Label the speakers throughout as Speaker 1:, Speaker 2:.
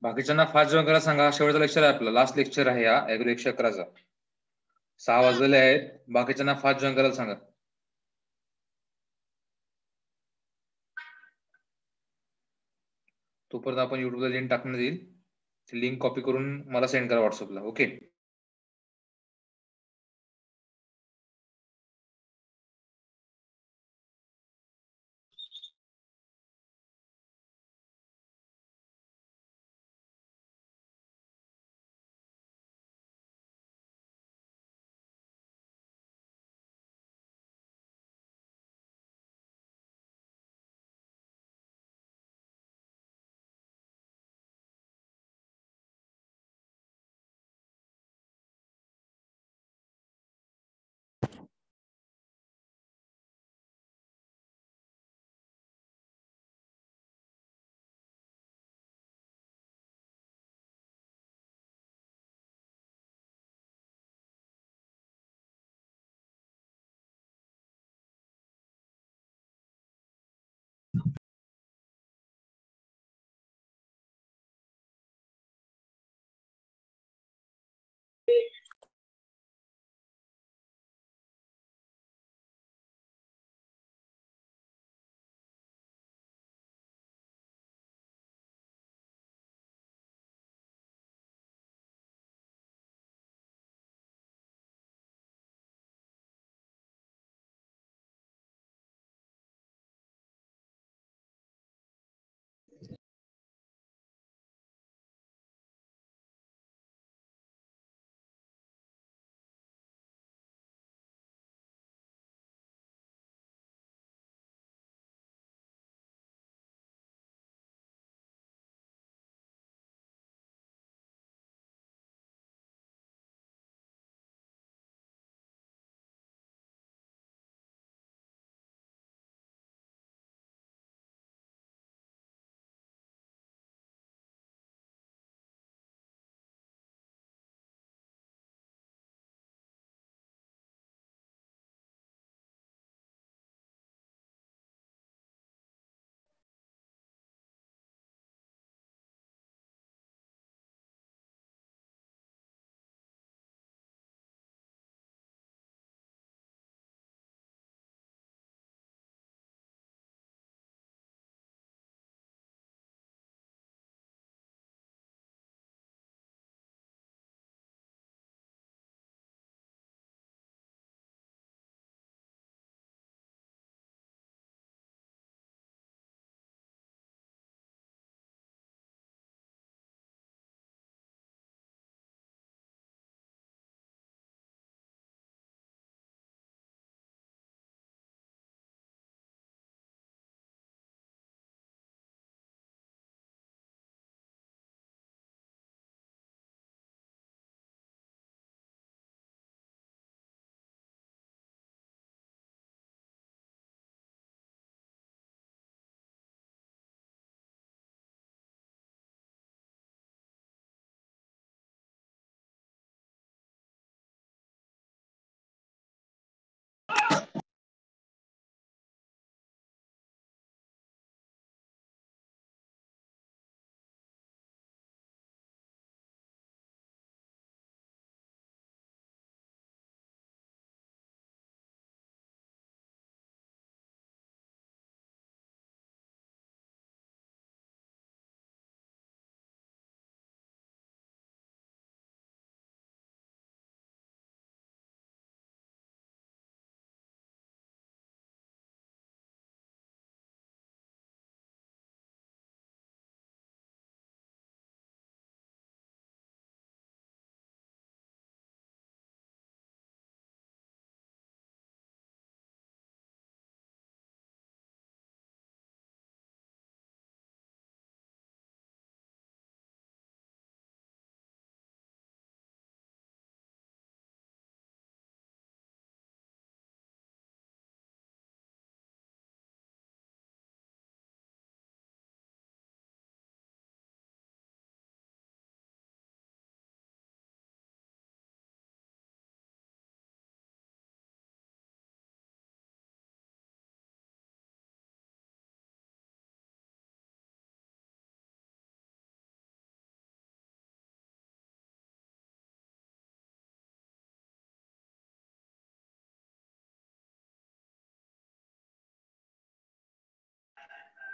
Speaker 1: बाकीच्यांना fast join करायला सांगा. शेवटचा लेक्चर आहे आपला, लास्ट लेक्चर आहे हा ॲग्रो 111चा. 6 वाजलेले आहेत. बाकीच्यांना फास्ट जॉईन करायला सांगा. तोपर्यंत आपण युट्यूबला लिंक टाकण्यात येईल. लिंक कॉपी करून मला सेंड करा व्हॉट्सअपला. Okay.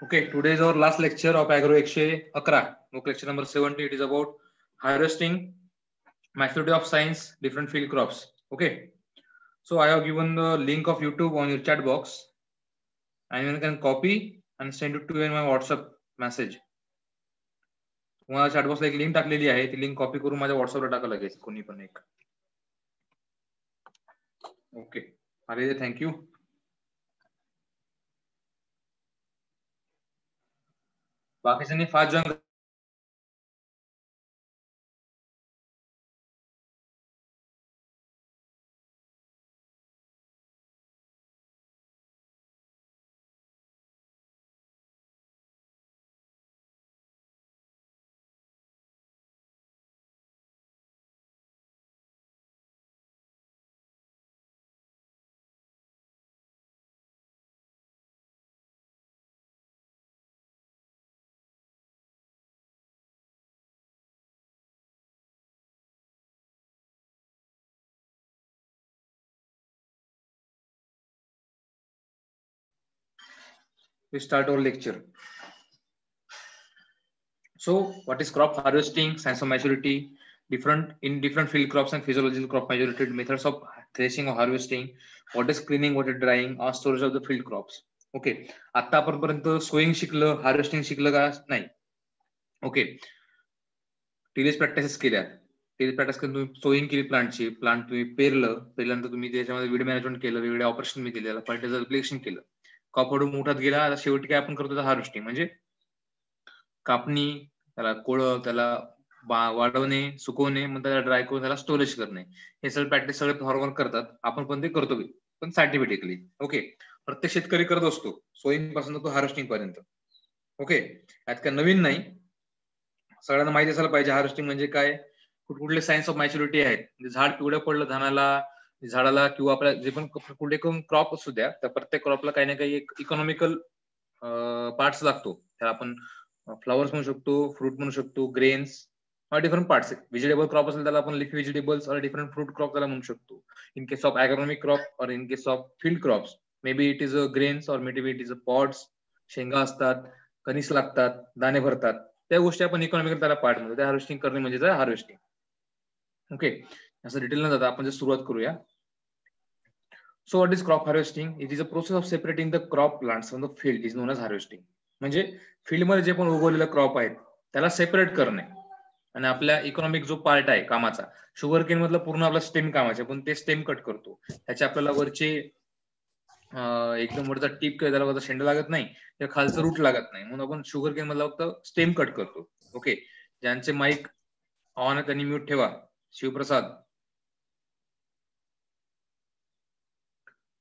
Speaker 1: Okay, today is our last lecture of Agro 111. Book lecture number 70. It is about harvesting, maturity of science, different field crops. Okay, so I have given the link of YouTube on your chat box, and you can copy and send it to you in my WhatsApp message. तुम्हाला chat box ला एक link टाकलेली आहे, ती link copy करून माझ्या WhatsApp ला टाका लगेच कोणी पण एक. ओके, आले थँक्यू. बाकीच्यांनी fast join we start our lecture. So, what is crop harvesting, science of maturity, different field crops and physiological crop maturity, methods of threshing or harvesting, what is cleaning, what is drying, or storage of the field crops. Okay, आता पर्यंत sowing शिकलं, harvesting शिकलं का नाही. Okay, tillage practices केल्या. Tillage practice करून तुम्ही sowing केली प्लांटची, प्लांट तुम्ही पेरल्यानंतर तुम्ही त्याच्यामध्ये वीड मॅनेजमेंट केलं, वेगवेगळे ऑपरेशन मी केलं, फर्टिलायझर ऍप्लिकेशन केलं, क्रॉप मोठात गेला. आता शेवटी काय आपण करतो, हार्वेस्टिंग म्हणजे कापणी, त्याला कोळ, त्याला वाढवणे, सुकवणे, मग त्याला ड्राय करून त्याला स्टोरेज करणे, हे सगळं प्रॅक्टिस सगळे फॉर्मर करतात. आपण पण ते करतो, पण सायंटिफिकली. ओके, प्रत्येक शेतकरी करत असतो सोईंग पासून तो हार्वेस्टिंग पर्यंत. ओके, यात काय नवीन नाही, सगळ्यांना माहिती असायला पाहिजे हार्वेस्टिंग म्हणजे काय, कुठले सायन्स ऑफ मॅच्युरिटी आहेत. झाड पिवळं पडलं झाडाला किंवा आपल्या जे पण कुठले क्रॉप असू द्या, तर प्रत्येक क्रॉपला काही ना काही एक इकॉनॉमिकल पार्ट्स लागतो. त्याला आपण फ्लॉवर्स म्हणू शकतो, फ्रूट म्हणू शकतो, grains, different parts. Vegetable crop असेल त्याला आपण leafy vegetables or different fruit crop त्याला म्हणू शकतो. In case of agronomic crop or in case of field crops, may be it is a grains or may be it is a pods, शेंगा असतात, कणीस लागतात, दाणे भरतात, त्या गोष्टी आपण इकॉनॉमिकल त्याला पार्ट म्हणतो. त्या हार्वेस्टिंग करणे म्हणजे हार्वेस्टिंग. ओके, असं डिटेल न जाता आपण सुरुवात करूया. So what is crop harvesting? It is a process of separating the crop plants from the field is known as harvesting. म्हणजे फील्ड मध्ये जे पण उगवलेलं क्रॉप आहेत त्याला सेपरेट करणे. आणि आपल्या इकॉनॉमिक जो पार्ट आहे कामाचा, शुगर केन मधला पूर्ण आपला स्टेम कामाचा, पण ते स्टेम कट करतो. त्याचे आपल्याला वरचे एकदम वरचा टीप त्याला वरचा शेंडा लागत नाही, किंवा खालचं रूट लागत नाही, म्हणून आपण शुगर केन मधला फक्त स्टेम कट करतो. ओके, ज्यांचे माईक ऑन त्यांनी म्यूट ठेवा. Shivprasad.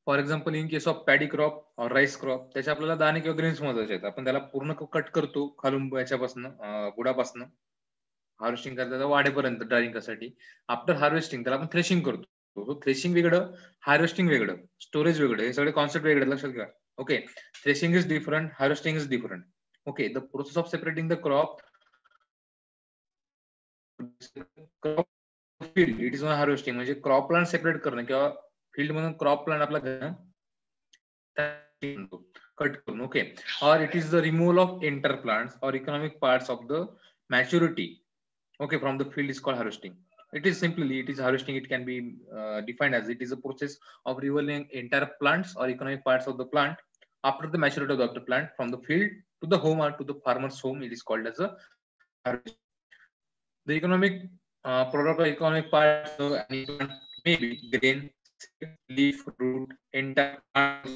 Speaker 1: For example, in case of paddy crop और राईस क्रॉप, त्याचे आपल्याला दाणे किंवा ग्रेन्स महत्वाचे आहेत. आपण त्याला पूर्ण कट करतो खालून याच्यापासून बुडापासून हार्वेस्टिंग करता वाढेपर्यंत ड्रायिंग करण्यासाठी. आफ्टर हार्वेस्टिंग त्याला आपण थ्रेशिंग करतो. थ्रेशिंग वेगळं, हार्वेस्टिंग वेगळं, स्टोरेज वेगळं, हे सगळे कॉन्सेप्ट वेगळे लक्षात घ्या. Okay, threshing is different, harvesting is different. Okay, the process of separating the crop field, it is not harvesting. म्हणजे क्रॉप प्लांट सेपरेट करणं किंवा फील्ड मधून क्रॉप प्लांट आपला घेणं कट करून. Okay, or it is the removal of inter plants or economic parts of the maturity. Okay, from the field is called harvesting. It is harvesting. It can be defined as it is a process of removing entire plants or economic parts of the plant after the maturity of the plant from the field to the home or to the farmer's home. It is called as a harvesting. The economic product or economic parts of any plant may be grain, leaf, root, entire plant,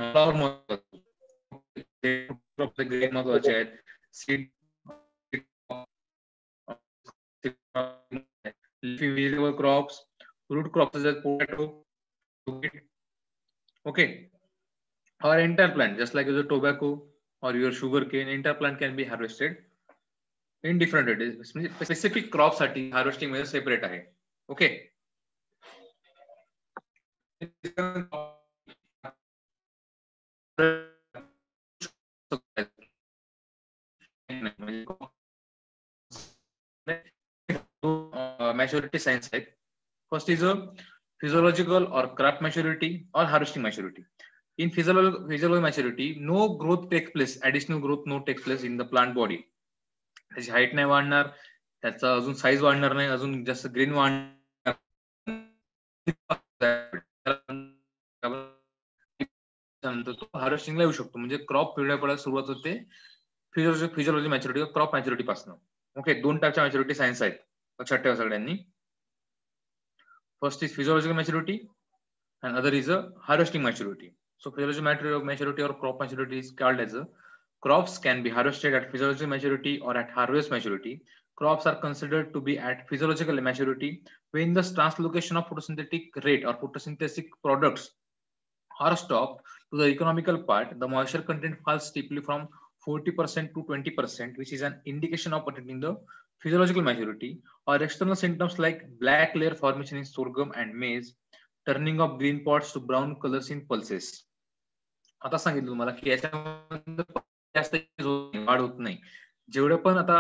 Speaker 1: flower महत्वाचे आहेत. Seed, vegetable crops, fruit crops potato. Okay, or entire plant, just like your tobacco or your sugar cane, entire plant can be harvested in different ways. Specific crop साठी harvesting मध्ये separate आहे. Okay, maturity science आहेत. First is a physiological और crop maturity और harvesting maturity. In physiological maturity, no growth takes place, additional growth no takes place in the plant body. त्याची height नाही वाढणार, त्याचा अजून साईज वाढणार नाही, अजून जास्त ग्रीन वाढणार. तो हार्वेस्टिंगला येऊ शकतो. म्हणजे क्रॉप पिवळ्या पडायला सुरुवात होते फिजियोलॉजी मॅच्युरिटी किंवा क्रॉप मॅच्युरिटी पासून. ओके, दोन टाईपच्या मॅच्युरिटी सायन्स आहेत, लक्षात ठेवा सगळ्यांनी. First is physiological maturity and other is a harvesting maturity. So physiological maturity or crop maturity is called as a crops can be harvested at physiological maturity or at harvest maturity. Crops are considered to be at physiological maturity when the translocation of photosynthetic rate or photosynthetic products are stopped to the economical part. The moisture content falls steeply from 40% to 20%, which is an indication of attaining the physiological maturity. Or external symptoms like black layer formation in sorghum and maize, turning of green pods to brown colours in pulses. आता सांगितलं तुम्हाला की याच्यामध्ये जास्त वाढ होत नाही. जेवढं पण आता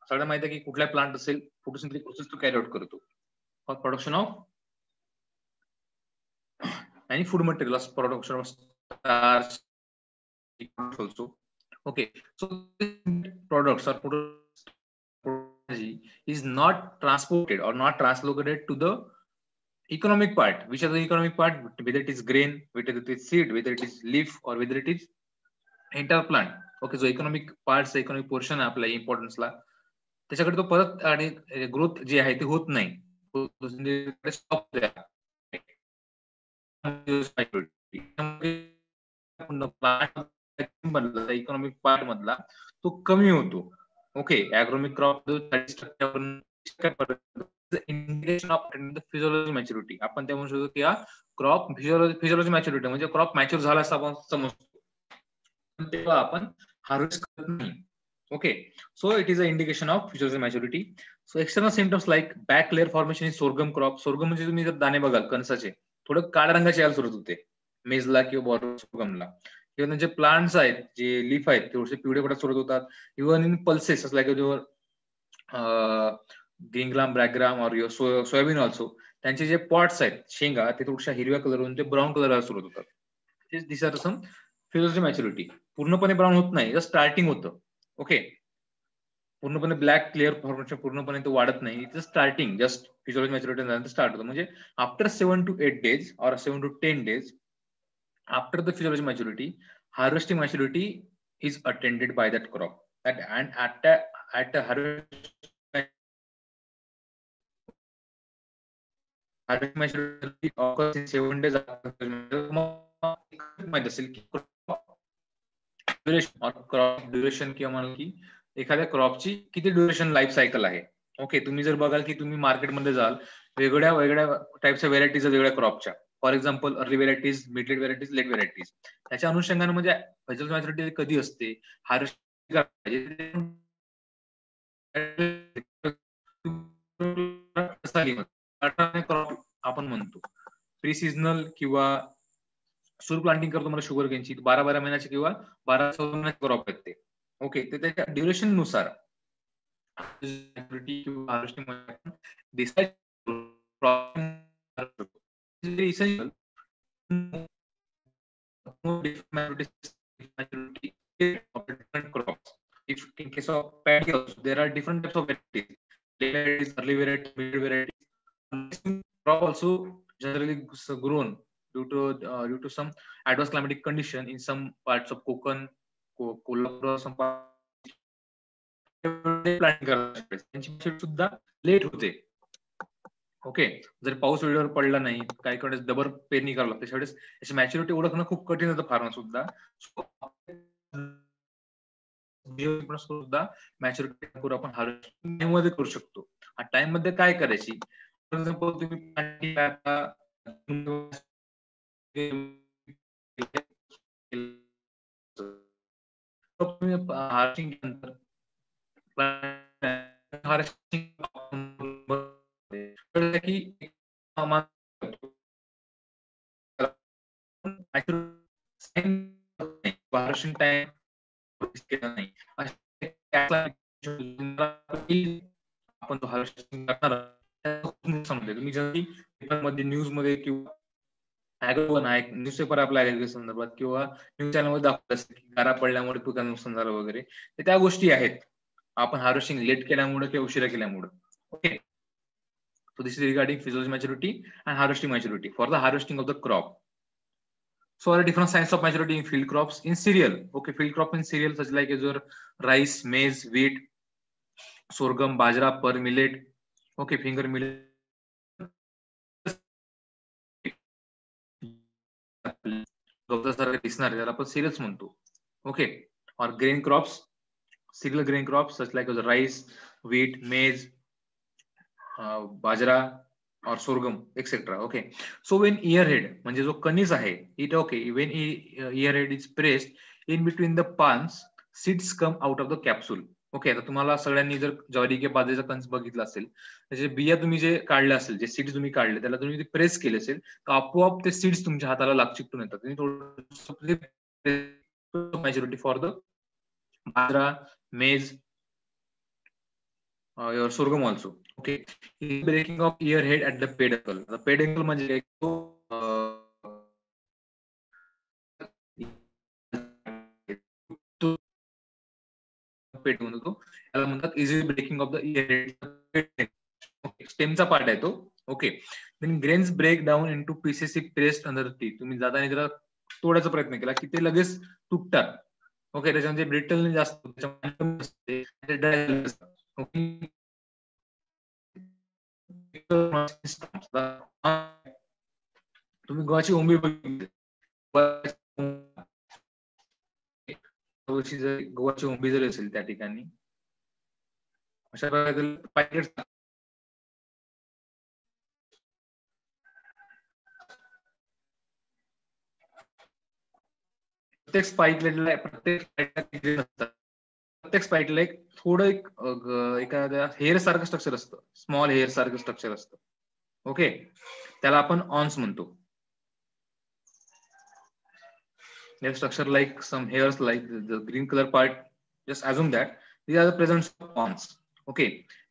Speaker 1: सगळ्यांना माहिती आहे की कुठला प्लांट असेल फोटोसिंथेटिक प्रोसेस तो कॅरी आउट करतो फॉर प्रोडक्शन ऑफ आणि food material, production of starch also. Okay, so products or is not transported or not translocated to the economic part. Which is the economic part? Whether it is grain, whether it is seed, whether it is leaf, or whether it is entire plant. Okay, so economic parts, economic portion आपला importance ला त्याच्याकडे तो परत आणि growth जी आहे ती होत नाही. इकॉनॉमिक पार्ट मधला तो कमी होतो. Okay, agronomic crop indication of physiology maturity. आपण ते म्हणू शकतो की हा क्रॉप फिजियोलॉजी मॅच्युरिटी म्हणजे क्रॉप मॅच्युअर झाला असं आपण समजतो, तेव्हा आपण हार्वेस्ट करत नाही. Okay, so it is a indication of physiology maturity. So external symptoms like black layer formation in sorghum crop. Sorghum म्हणजे तुम्ही जर दाणे बघाल कणसाचे थोडं काळ्या रंगाचे यायला सुरुवात होते मेजला किंवा बॉर्डर सोर्गमला. किंवा त्यांचे प्लांट्स आहेत जे लीफ आहेत थोडेसे पिवळे पडत सुरुवात होतात. Even in pulses like green gram, black gram or soybean also, त्यांचे जे पॉट्स आहेत शेंगा ते थोड्याशा हिरव्या कलरवरून ते ब्राऊन कलर सुरुवात होतात. दिस आर सम फिजियोलॉजी मॅच्युरिटी. पूर्णपणे ब्राऊन होत नाही, जस्ट स्टार्टिंग होतं. ओके, पूर्णपणे ब्लॅक क्लिअर फॉर्मेशन पूर्णपणे तो वाढत नाही, इथं स्टार्टिंग जस्ट फिजियोलॉजी मॅच्युरिटी झाल्यानंतर स्टार्ट होतं. म्हणजे after 7 to 8 days or 7 to 10 days after the physiology maturity, harvesting maturity is attended by that crop. And at the harvest maturity occurs in 7 days after माहित असेल की duration और crop duration किंवा म्हणून की एखाद्या क्रॉपची किती ड्युरेशन लाईफ सायकल आहे. ओके, तुम्ही जर बघाल की तुम्ही मार्केटमध्ये जाल वेगळ्या वेगळ्या टाईपच्या व्हेरायटीज वेगळ्या क्रॉपच्या, for example early varieties, mid late varieties, late varieties, त्याच्या अनुषंगाने म्हणजे फिजियोलॉजी मॅच्युरिटी कधी असते, हार्वेस्ट आपण म्हणतो प्री सीझनल किंवा सूर प्लांटिंग करतो मला शुगर केनची 12-12 महिन्याची किंवा 12-14 महिन्याची क्रॉप येते. ओके, तर त्याच्या ड्युरेशन नुसार if in case of paddy also there are different types of varieties, varieties, early varieties, mid varieties. Crop also generally grown due to some adverse climatic condition in some parts of Konkan, Kolhapur, some planting सुद्धा late होते. Okay, जर पाऊस वेळेवर पडला नाही, काही कडे double पेरणी करावं लागते, त्यावेळेस याची मॅच्युरिटी ओळखणं खूप कठीण होतं फार्मर सुद्धा. सुद्धा मॅच्युरिटी आपण हार्वेस्टिंग मध्ये करू शकतो. टाइम मध्ये काय करायची, फॉर एक्झाम्पल तुम्ही टाइम आपण तो हार्वेस्टिंग करणार तुम्ही जनरली पेपरमध्ये, न्यूजमध्ये किंवा न्यूजपेपर आपल्या ऍग्रिकल्चर संदर्भात किंवा न्यूज चॅनलमध्ये दाखवत असते की गारा पडल्यामुळे पिकांचं नुकसान झालं वगैरे. तर त्या गोष्टी आहेत. आपण हार्वेस्टिंग लेट केल्यामुळे किंवा उशिरा केल्यामुळे. Okay. So this is regarding physiological maturity and harvesting maturity for the harvesting of the crop. So are different signs of maturity in field crops in cereal. Okay, field crop in cereal such like as your rice, maize, wheat, sorghum, bajra, pearl millet. Okay, finger millet. दिसणार त्याला आपण serials म्हणतो. Okay. और grain crops, cereal grain crops such like as rice, wheat, maize, bajra or sorghum, etc. Okay. So when earhead म्हणजे जो कणीस आहे, it okay, when earhead is pressed in between the palms, seeds come out of the capsule. Okay. आता तुम्हाला सगळ्यांनी जर ज्वारी किंवा बाजरीचा कणस बघितला असेल, त्याचे बिया तुम्ही जे काढले असेल, जे सीड्स तुम्ही काढले, त्याला तुम्ही प्रेस केले असेल, तर आपोआप ते सीड्स तुमच्या हाताला चिकटून येतात. Maturity for the bajra, maize, your sorghum also. Okay. Breaking of ear head at the peduncle. The peduncle म्हणजे त्याला म्हणतात easy breaking of the ear head. स्टेमचा पार्ट आहे तो. Okay. Then grains break down into pieces if pressed under teeth. तुम्ही जाताना जरा तोडायचा प्रयत्न केला की ते लगेच तुटतात. ओके. त्याच्यामध्ये ब्रिटल जास्त तुम्ही गव्हाची ओंबी बघितली, गव्हाची ओंबी जर असेल त्या ठिकाणी अशा प्रकारे प्रत्येक स्पाइकलेटला प्रत्येक स्पाइकला एक थोडं एखाद्या हेअर सारखं स्ट्रक्चर असतं, स्मॉल हेअर सारखं स्ट्रक्चर असतं. ओके. त्याला आपण ऑन्स म्हणतो. Structure like some hairs like the green colour part, just assume that these are the presence of awns. Okay.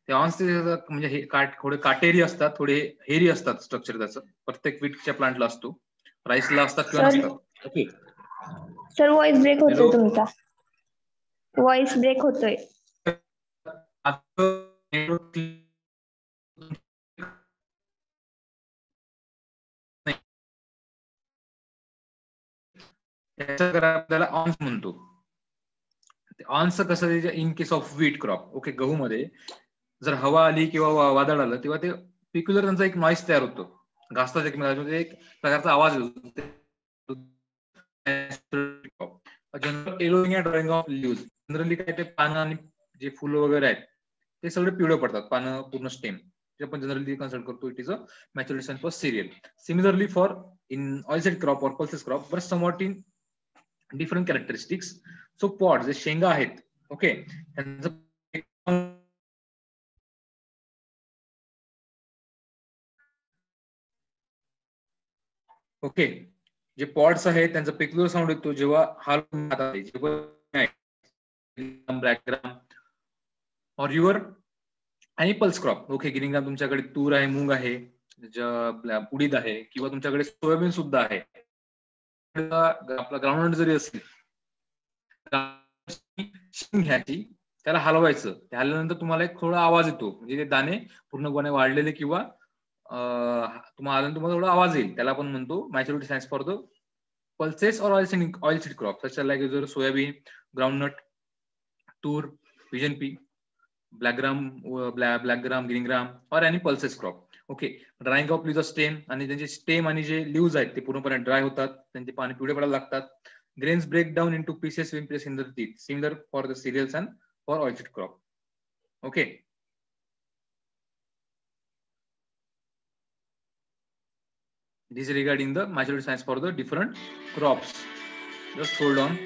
Speaker 1: ते ऑन्स म्हणजे हे थोडे काटेरी असतात, थोडे हेरी असतात स्ट्रक्चर त्याचं. प्रत्येक व्हीटच्या प्लांटला असतो, राईसला असतात किंवा नसतात. ओके.
Speaker 2: सर व्हॉइस ब्रेक होतोय तुमचा. व्हॉइस ब्रेक होतोय.
Speaker 1: आपल्याला ऑन्स म्हणतो. ऑन्स कसं in case of wheat crop. Okay. गहू मध्ये जर हवा आली किंवा वादळ आलं तेव्हा ते पिक्युलर त्यांचा एक नॉईस तयार होतो, घासतात एकमेकांमध्ये, एक प्रकारचा आवाज येतो. Drawing of lives. जनरली काय ते पानं आणि जे फुलं वगैरे आहेत ते सगळे पिवळे पडतात, पानं पूर्ण स्टेम. आपण जनरली कन्सिडर करतो it is a maturation for cereal. Similarly for in oilseed crop और pulses crop but somewhat in different characteristics. So pod जे शेंगा आहेत, ओके, त्यांचं ओके, जे पॉड्स आहेत त्यांचा पेक्युलर साऊंड येतो जेव्हा और युअर आणि pulse crop. Okay. Green gram तुमच्याकडे तूर आहे, मूग आहे, उडीद आहे किंवा तुमच्याकडे सोयाबीन सुद्धा आहे. आपला ग्राउंड जरी असेल घ्यायची, त्याला हलवायचं. त्या हलल्यानंतर तुम्हाला एक थोडा आवाज येतो, म्हणजे ते दाणे पूर्णपणे वाढलेले किंवा तुम्हाला थोडा आवाज येईल. त्याला आपण म्हणतो maturity science for the pulses or oil seed crop such like जर soybean, groundnut, tur, pigeon pea, black gram, green gram और any pulses crop. Okay. Drying of leaves stem, आणि त्यांचे स्टेम आणि जे लिव्ज आहेत ते पूर्णपणे ड्राय होतात, त्यांचे पाणी पिवळे पडायला लागतात. Grains break down into pieces when placed in the teeth, similar for the cereals and for oilseed crop. Okay. This is regarding the maturity science for the different crops. Just hold on.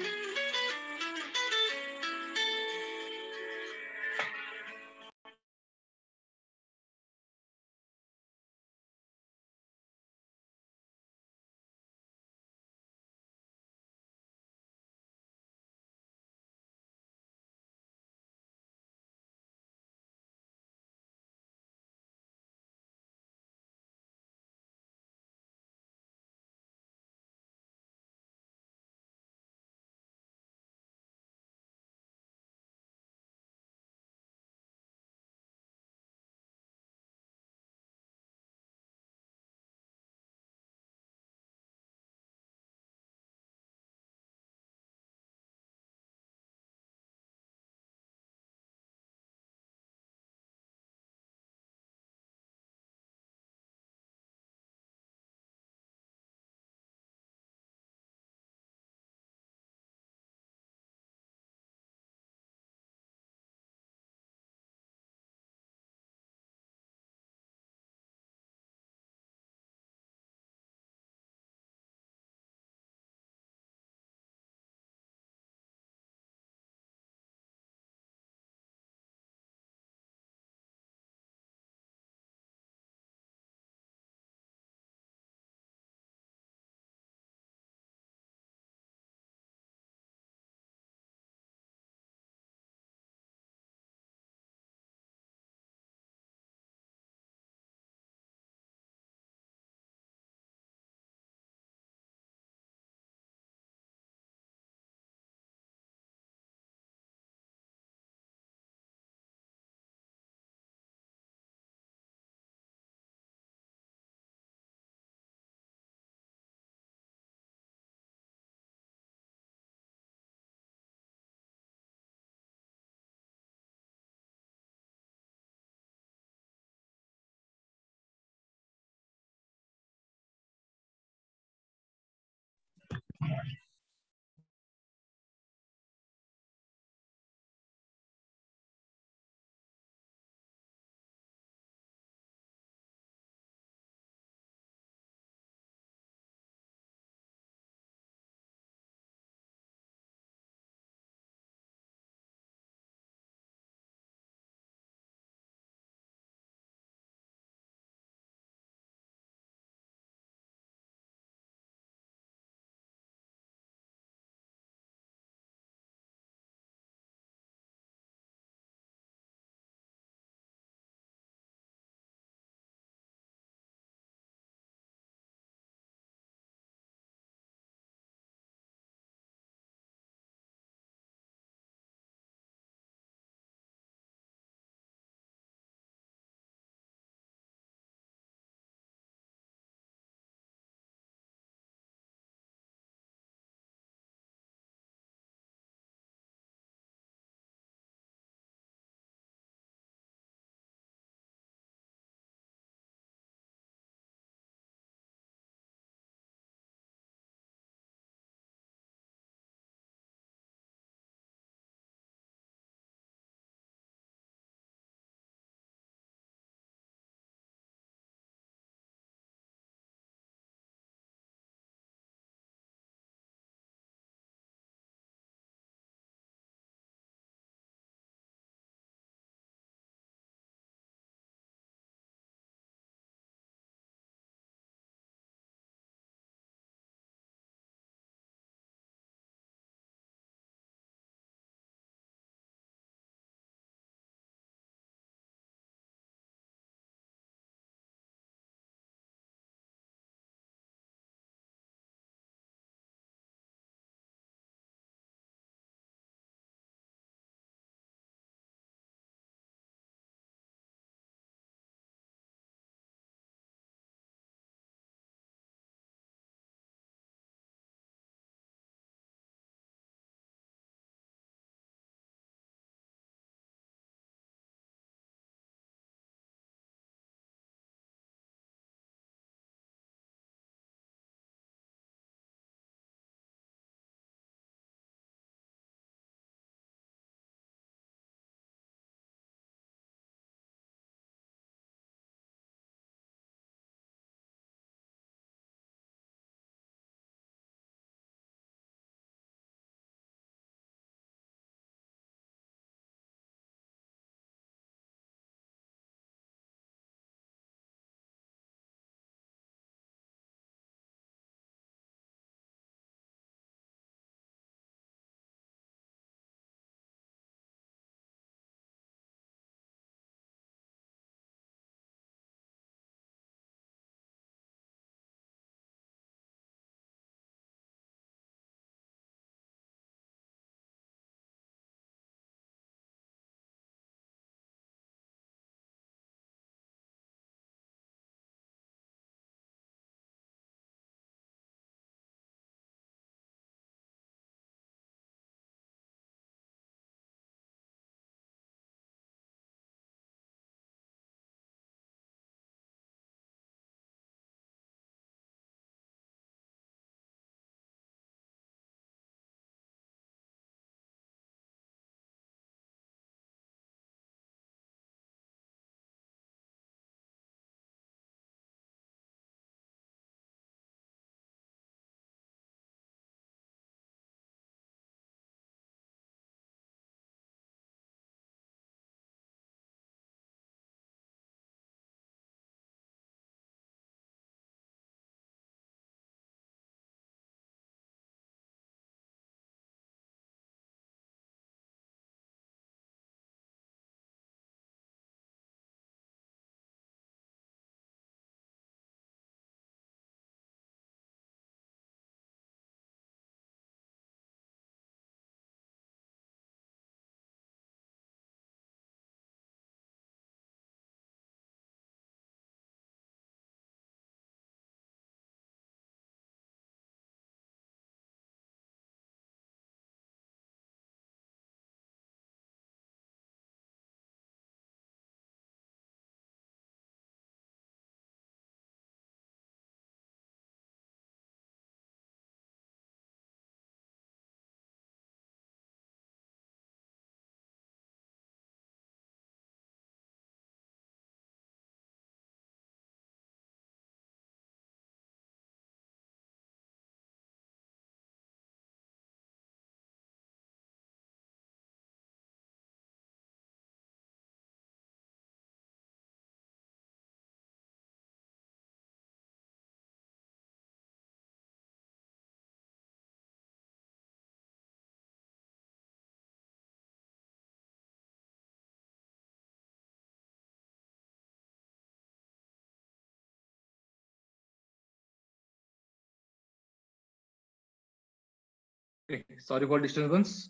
Speaker 1: Okay, sorry for disturbance.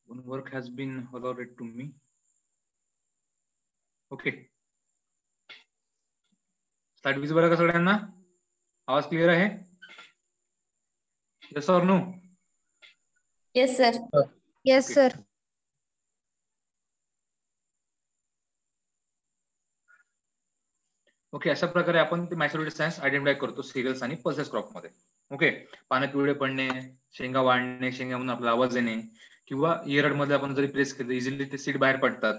Speaker 1: One work has been allotted to me. Okay. Slide visible आहे का सगळ्यांना? आवाज clear आहे? Yes or no?
Speaker 3: Yes, sir.
Speaker 2: Yes,
Speaker 1: Okay.
Speaker 2: sir.
Speaker 1: Okay, अशा प्रकारे आपण ते maturity signs identify करतो सिरियल्स आणि पल्सेस क्रॉप मध्ये. ओके, पानं पिवळे पडणे, शेंगा वाढणे, शेंगामधून आपला आवाज येणे, किंवा इयरड मध्ये आपण जरी प्रेस केलं इझिली ते सीड बाहेर पडतात.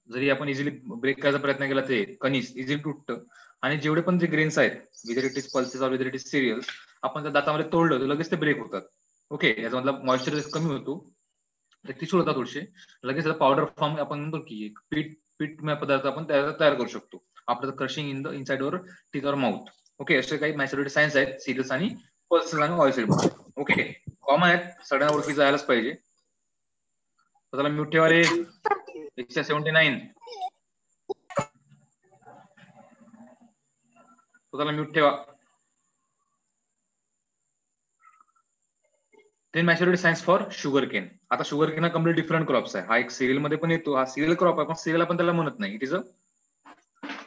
Speaker 1: जरी आपण इझिली ब्रेक करायचा प्रयत्न केला ते कणीस इझिली तुटतं. आणि जेवढे पण जे ग्रेन्स आहेत विदर इट इज पल्सेस और विदर इट इज सिरियल्स, आपण त्या दातामध्ये तोडलं तर लगेच ते ब्रेक होतात. ओके, याचा मतलब मॉइश्चर कमी होतो, टिश्यू होतात थोडेसे, लगेच पावडर फॉर्म आपण म्हणतो की एक पीठ पदार्थ आपण तयार करू शकतो after the crushing in the inside और टीथ और माउथ. ओके, असे काही मॅच्युरिटी सायन्स आहेत सिरियल्स आणि पल्सेस आणि ऑइल मध्ये. ओके, कॉमन आहेत, सगळ्यांना ओळखी जायलाच पाहिजे. त्याला म्यूट ठेवा रे. 179 त्याला म्यूट ठेवा. Then maturity science for sugar cane. आता शुगर केन हा कम्प्लीट डिफरंट क्रॉप्स आहे. हा एक सिरियल मध्ये पण येतो, हा सिरियल क्रॉप आहे, पण सिरियल आपण त्याला म्हणत नाही. It is a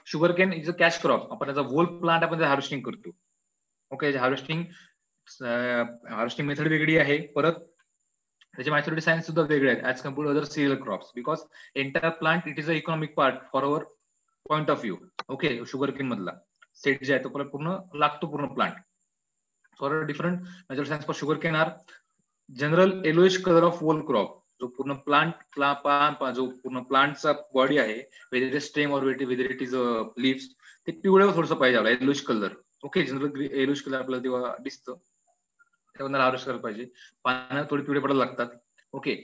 Speaker 1: sugar cane is a cash crop. आपण त्याचा होल प्लांट आपण हार्वेस्टिंग करतो. ओके, हार्वेस्टिंग मेथड वेगळी आहे, परत त्याचे मॅच्युरिटी सायन्स सुद्धा वेगळे आहेत as compared to other cereal crops, because entire plant it is a economic part for our point of view. Okay, sugar cane मधला सेट जे आहे तो पूर्ण लागतो पूर्ण plant. For different maturity science for sugar Kane R general yellowish colour of whole crop. जो पूर्ण जो पूर्ण प्लांटचा बॉडी आहे, वेदर इट इज स्टेम और वेदर इट इज लीव्स, ते पिवळं थोडंसं पाहिजे आपल्याला, yellowish colour. Okay, general yellowish colour आपल्याला तेव्हा दिसतं, त्याला हार्वेस्ट करायला पाहिजे. पानं थोडी पिवळे पडायला लागतात. ओके,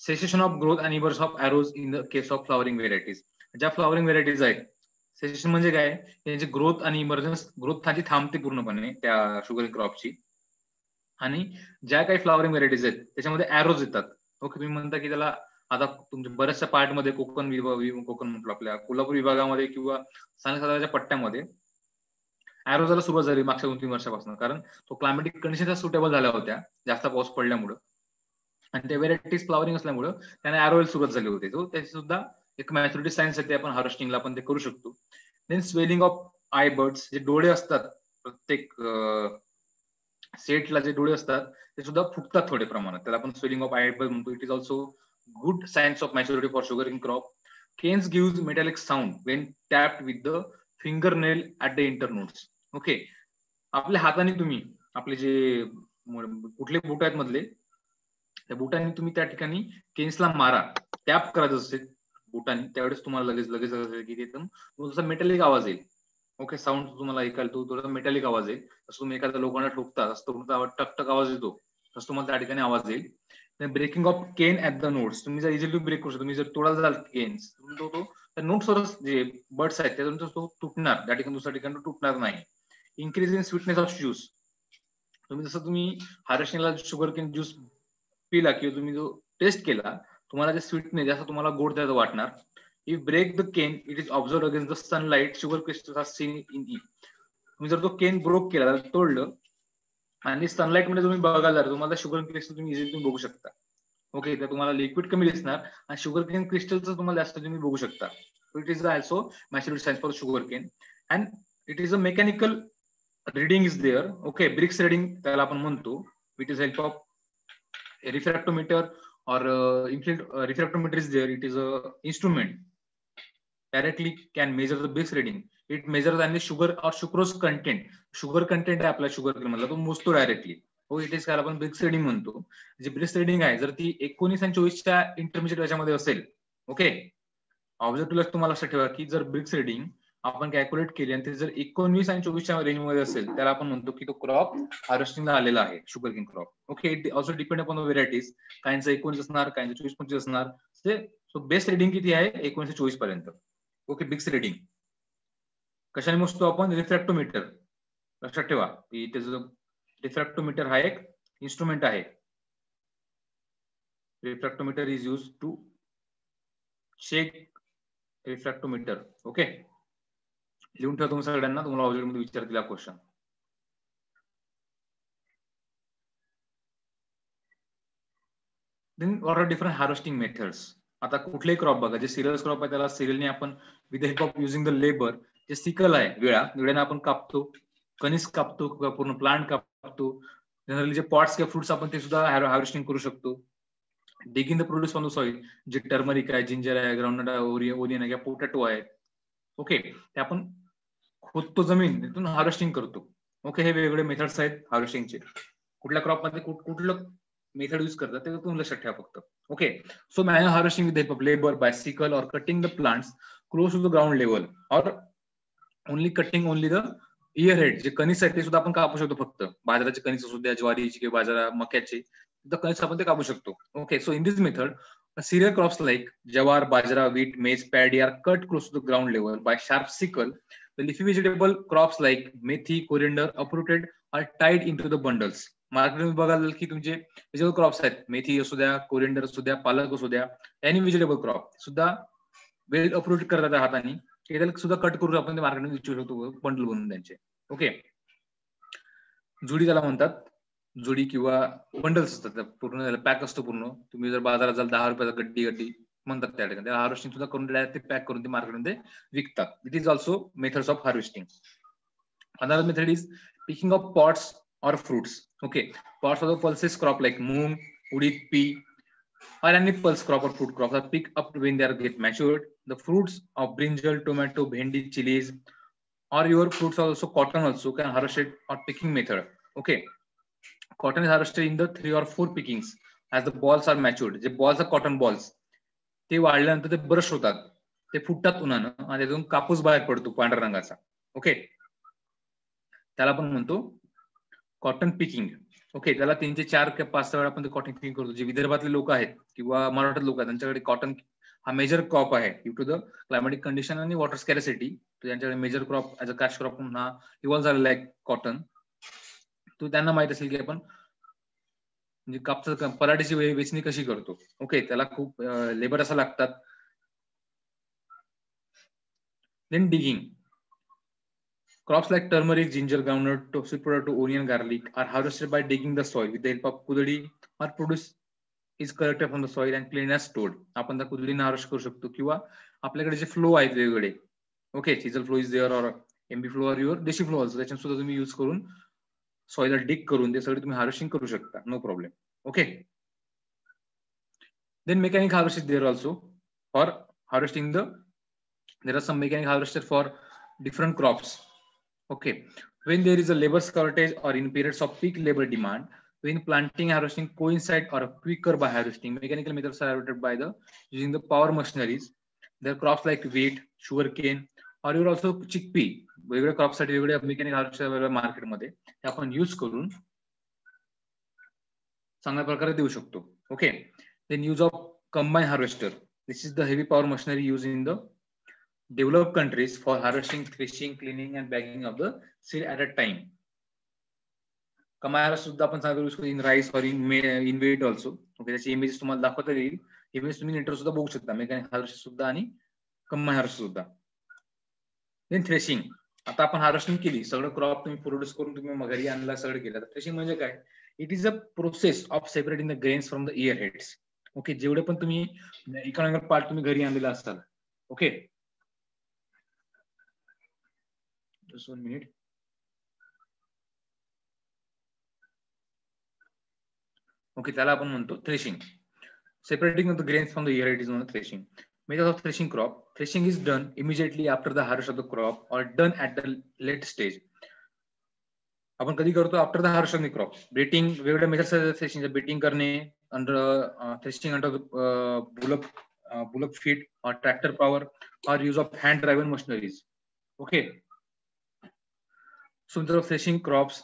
Speaker 1: सेसेशन ऑफ ग्रोथ आणि emerge of arrows in the case of flowering varieties. ज्या फ्लॉवरिंग व्हेरायटीज आहेत, सेसेशन म्हणजे काय, त्यांची ग्रोथ आणि इमर्जन्स, ग्रोथ थांबते थांबते पूर्णपणे त्या शुगर क्रॉपची. आणि ज्या काही फ्लॉवरिंग व्हेरायटीज आहेत त्याच्यामध्ये एरोज येतात. ओके, तुम्ही म्हणता की त्याला आता तुमच्या बऱ्याचशा पार्ट मध्ये कोकण म्हटलं आपल्या कोल्हापूर विभागामध्ये किंवा साताऱ्याच्या पट्ट्यामध्ये एरोजाला सुरुवात झाली मागच्या 2-3 वर्षापासून, कारण तो क्लायमेटिक कंडिशन सुटेबल झाल्या होत्या जास्त पाऊस पडल्यामुळे, आणि त्या व्हेरायटीज फ्लॉवरिंग असल्यामुळे त्यांना एरोला सुरुवात झाली होती. तो त्याची सुद्धा एक मॅच्युरिटी सायन्स आहे, ते आपण हार्वेस्टिंगला आपण ते करू शकतो. Then swelling of eye buds, जे डोळे असतात प्रत्येक सेटला जे डोळे असतात ते सुद्धा फुटतात थोडे प्रमाणात, त्याला आपण स्वेलिंग ऑफ आय बर्ड म्हणतो. It is also good signs of maturity for sugar in crop. Canes gives metallic sound when tapped with the finger nail at the internodes. Okay, आपल्या हाताने तुम्ही आपले जे कुठले बोट आहेत मधले, त्या बोटाने तुम्ही त्या ठिकाणी केन्सला मारा, टॅप करायचं असेल बोटाने, त्यावेळेस तुम्हाला लगेच की एकदम मेटॅलिक आवाज येईल. ओके, साऊंड तुम्हाला ऐकायला तो थोडा मेटॅलिक आवाज येईल. तसं तुम्ही एखाद्या लोकांना ठोकता असतो तुमचा आवाज टक आवाज येतो, तसं तुम्हाला त्या ठिकाणी आवाज येईल. Breaking of cane at the nodes, तुम्ही जर इझिली ब्रेक करू शकता. तुम्ही जर तोडायला जाल केन्स, तो नोट्सवरच जे बर्ड्स आहेत त्यातून तो तुटणार, त्या ठिकाणी दुसऱ्या ठिकाणी तुटणार नाही. Increase in sweetness of juice, तुम्ही हार्वेस्टिंगला शुगर केन ज्यूस पिला किंवा तुम्ही जो टेस्ट केला, तुम्हाला जे स्वीटनेस जास्त तुम्हाला गोड त्याचं वाटणार. If break the cane it is observe against the sunlight sugar crystals are seen in it. तुम्ही जर तो केन ब्रोक केला, तोडलं आणि सनलाइट मध्ये तुम्ही बघायला तुम्हाला शुगर क्रिस्टल तुम्ही इझिली बघू शकता. ओके, तर तुम्हाला लिक्विड कमी दिसणार आणि शुगर केन क्रिस्टलचं तुम्हाला जास्त तुम्ही बघू शकता. It is also maturity science for sugar cane and it is a mechanical reading is there. Okay, BRICS reading त्याला आपण म्हणतो. It is help of refractometer or refractometer is there. It is a instrument directly can measure the Brix reading. It measures any sugar or sucrose content. Sugar content आहे आपला sugar cane मधला, तो मोजतो directly. हो, it is काय आपण BRICS reading म्हणतो. जी BRICS reading आहे जर ती 19 आणि 24च्या इंटरमिजिएट याच्यामध्ये असेल, ओके, ऑब्जेक्टिव्ह तुम्हाला लक्षात ठेवा की जर ब्रिक्स रीडिंग आपण कॅल्क्युलेट केली आणि ते जर 19 आणि 24च्या रेंज मध्ये असेल, त्याला आपण म्हणतो की तो क्रॉप हार्वेस्टिंगला आलेला आहे, sugar cane crop. Okay, it also depend upon the varieties. काहींचं 19 असणार, काहींचं 24-25 असणार. सो बेस्ट रीडिंग किती आहे? 19 ते 24 पर्यंत. ओके, ब्रिक्स रीडिंग कशाने मोजतो आपण? रिफ्रॅक्टोमीटर. लक्षात ठेवा की त्याचं रिफ्रॅक्टोमीटर हा एक इन्स्ट्रुमेंट आहे. Refractometer is use to check refractometer. Okay, लिहून ठेवा तुम्ही सगळ्यांना, तुम्हाला ऑब्जेक्ट मध्ये विचारतील हा question. Then what are different harvesting methods. आता कुठलेही क्रॉप बघा, जे सिरियस क्रॉप आहे त्याला सिरियलने आपण with the help of using the labour, जे सिकल आहे विळ्याने आपण कापतो, कणीस कापतो किंवा पूर्ण प्लांट कापतो. जनरली जे पॉट्स किंवा फ्रुट्स आपण ते सुद्धा हार्वेस्टिंग करू शकतो. Digging the produce from the soil, जे टर्मरिक आहे, जिंजर आहे, ग्राउंडनट आहे, ओनियन आहे किंवा पोटॅटो आहे, ओके, ते आपण खोदतो जमीन, तिथून हार्वेस्टिंग करतो. ओके, हे वेगवेगळे मेथड्स आहेत हार्वेस्टिंगचे. कुठल्या क्रॉप मध्ये कुठलं मेथड यूज करतात ते तुम्ही लक्षात ठेवा फक्त. Okay, so manual harvesting with help of labour, by sickle or cutting the plants close to the ground level, और only cutting only the ear head, जे कणीस आहेत ते सुद्धा आपण कापू शकतो. फक्त बाजराचे कणीस असू द्या, ज्वारीचे किंवा बाजरा मक्याचे कणीस आपण ते कापू शकतो. Okay, so in this method cereal crops like jawar, bajra, wheat, maize, paddy are cut close to the ground level by sharp sickle. The leafy vegetable crops like methi, coriander, uprooted are tied into the bundles. मार्केटमध्ये बघाल की तुमचे vegetable crops आहेत, मेथी असू द्या, coriander असू द्या, पालक असू द्या, एनी व्हेजिटेबल क्रॉप सुद्धा वेल अप्रूट करतात हाताने, त्याला सुद्धा कट करून आपण ते मार्केटमध्ये विकू शकतो बंडल बनवून त्यांचे. ओके, जुडी त्याला म्हणतात, जुडी किंवा बंडल्स असतात, पूर्ण पॅक असतो पूर्ण. तुम्ही जर बाजारात जाल 10 रुपयाचा गड्डी म्हणतात त्या ठिकाणी, त्याला हार्वेस्टिंग सुद्धा करून ते पॅक करून ते मार्केटमध्ये विकतात. It is also methods of harvesting. Another method is picking of pods और fruits. Okay, pots of the pulses crop like moong, udit, pea, or any pulse crop or fruit crops are picked up when they are get matured. The fruits of brinjal, tomato, bhendi, chilies, or your fruits are also cotton also can harvested or picking method. Okay, cotton is harvested in the 3 or 4 pickings as the balls are matured. जे balls are cotton balls, ते वाढल्यानंतर ते brush होतात, ते फुटतात उन्हानं आणि त्यातून कापूस बाहेर पडतो पांढऱ्या रंगाचा. ओके, त्याला आपण म्हणतो कॉटन पिकिंग. ओके, त्याला 3 ते 4 किंवा 5 वेळा आपण कॉटन पिकिंग करतो. जे विदर्भातले लोक आहेत किंवा मराठवाड्यात लोक आहेत त्यांच्याकडे कॉटन हा मेजर क्रॉप आहे due to the climatic condition आणि वॉटर स्कॅरिसिटी. त्यांच्याकडे major crop as a cash crop म्हणून हा इव्हॉल्व झालेला आहे कॉटन. तो त्यांना माहित असेल की आपण म्हणजे कापसा पराठीची वेचणी कशी करतो. ओके, त्याला खूप लेबर असं लागतात. Then digging. Crops like turmeric, ginger, groundnut, sweet potato, onion, garlic are harvested by digging the soil with the help of kudadi, or produce is collected from the soil and cleaned and stored. आपण त्या कुदळीने harvest करू शकतो किंवा आपल्याकडे जे flow आहेत वेगवेगळे, okay, chisel flow is there और एमबी फ्लो और युअर देशी फ्लो ऑल्सो, त्याच्यात सुद्धा तुम्ही यूज करून सॉइलला डिग करून ते सगळे तुम्ही हार्वेस्टिंग करू शकता, no problem. Okay, then mechanic harvest is there also for harvesting the, there are some mechanic harvester for different crops. Okay, when there is a labor shortage or in periods of peak labor demand, when planting and harvesting coincide or quicker by harvesting, mechanical methods are adopted by the using the power machineries. There are crops like wheat, sugarcane, or you also chickpea. वेगवेगळ्या crop साठी वेगवेगळे mechanical harvester वेगवेगळ्या मार्केटमध्ये ते आपण use करून चांगल्या प्रकारे देऊ शकतो. Okay, then use of combine harvester. This is the heavy power machinery use in the developed countries for harvesting, threshing, cleaning and bagging of the seed at a time. कमायला सुद्धा आपण सांगू शकतो इन राईस और in weight also. Okay, त्याची images तुम्हाला दाखवता येईल. Image तुम्ही नेटवर सुद्धा बघू शकता, मेकॅनिक हार्वेस्टर सुद्धा आणि कंबाईन हार्वेस्टर सुद्धा. Then threshing. आता आपण हार्वेस्टिंग केली, सगळं क्रॉप तुम्ही प्रोड्यूस करून तुम्ही घरी आणला, सगळं केलं. थ्रेशिंग म्हणजे काय? It is a process of separating the grains from the year heads. Okay, जेवढे पण तुम्ही इकॉनॉमिकल पार्ट तुम्ही घरी आणलेला असाल, ओके, just 1 minute. Okay, त्याला आपण म्हणतो threshing. Separating of the grains from the ear head is known as threshing. Method of threshing crop. Threshing is done immediately after the harvest of the crop or done at the late stage. आपण कधी करतो? After the harvest of the crop. Beating, वेगवेगळ्या methods आहेत threshing. Beating करणे, under threshing under bullock feet और tractor power और use of hand driven machineries. Okay, so instead of threshing crops,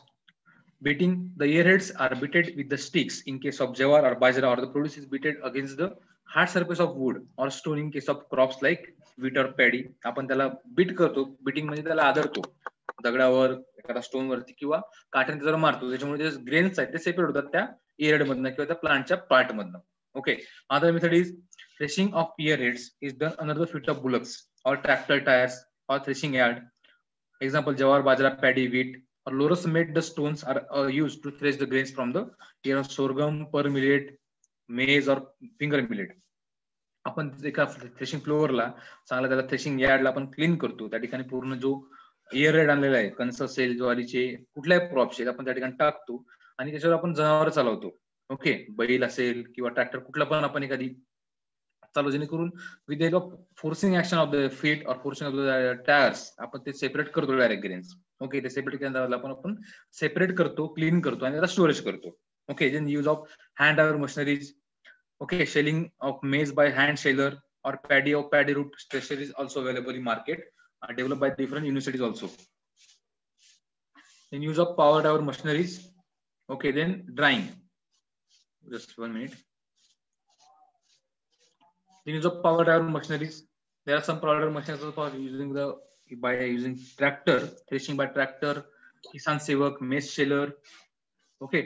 Speaker 1: beating the earheads are beaten with the sticks in case of jawar or bajra, or the produce is beaten against the hard surface of wood or stone in case of crops like wheat or paddy. आपण त्याला bit करतो. Beating म्हणजे त्याला आदरतो दगडावर, एखादा stone वरती किंवा काठ्याने जर मारतो, त्याच्यामुळे जे ग्रेन्स आहेत ते सेपरेट होतात त्या earhead मधनं किंवा त्या प्लांटच्या पार्ट मधनं. Okay, other method is threshing of earheads is done under the feet of bullocks or tractor tires or threshing yard. Example, jawar, bajra, paddy, wheat, or loros made the stones are used to thresh the grains from the ear of sorghum, pearl millet, मेज और finger millet. आपण एका threshing फ्लोअरला चांगला त्याला threshing यार्डला आपण clean करतो. त्या ठिकाणी पूर्ण जो एअर रेड आणलेला आहे, कणस असेल, ज्वारीचे कुठल्याही क्रॉप्स आहेत, आपण त्या ठिकाणी टाकतो आणि त्याच्यावर आपण जनावर चालवतो. ओके, बैल असेल किंवा ट्रॅक्टर कुठला पण आपण एखादी चालू, जेणेकरून with the forcing action of the feet और फोर्सिंग ऑफ द टायर्स आपण ते सेपरेट करतो डायरेक्ट ग्रेन्स. ओके, ते सेपरेट केल्यानंतर आपण सेपरेट करतो, क्लीन करतो आणि त्याला स्टोरेज करतो. Okay, then use of hand driver machineries. Okay, shelling of maize by hand sheller or paddy root thresher is also available in market, developed by different universities also. Then use of power tower machineries. Okay, then drying. Just 1 minute. Then use of power tower machineries. There are some power tower machineries for using tractor, threshing by tractor, Kisan Sevak, maize sheller. Okay.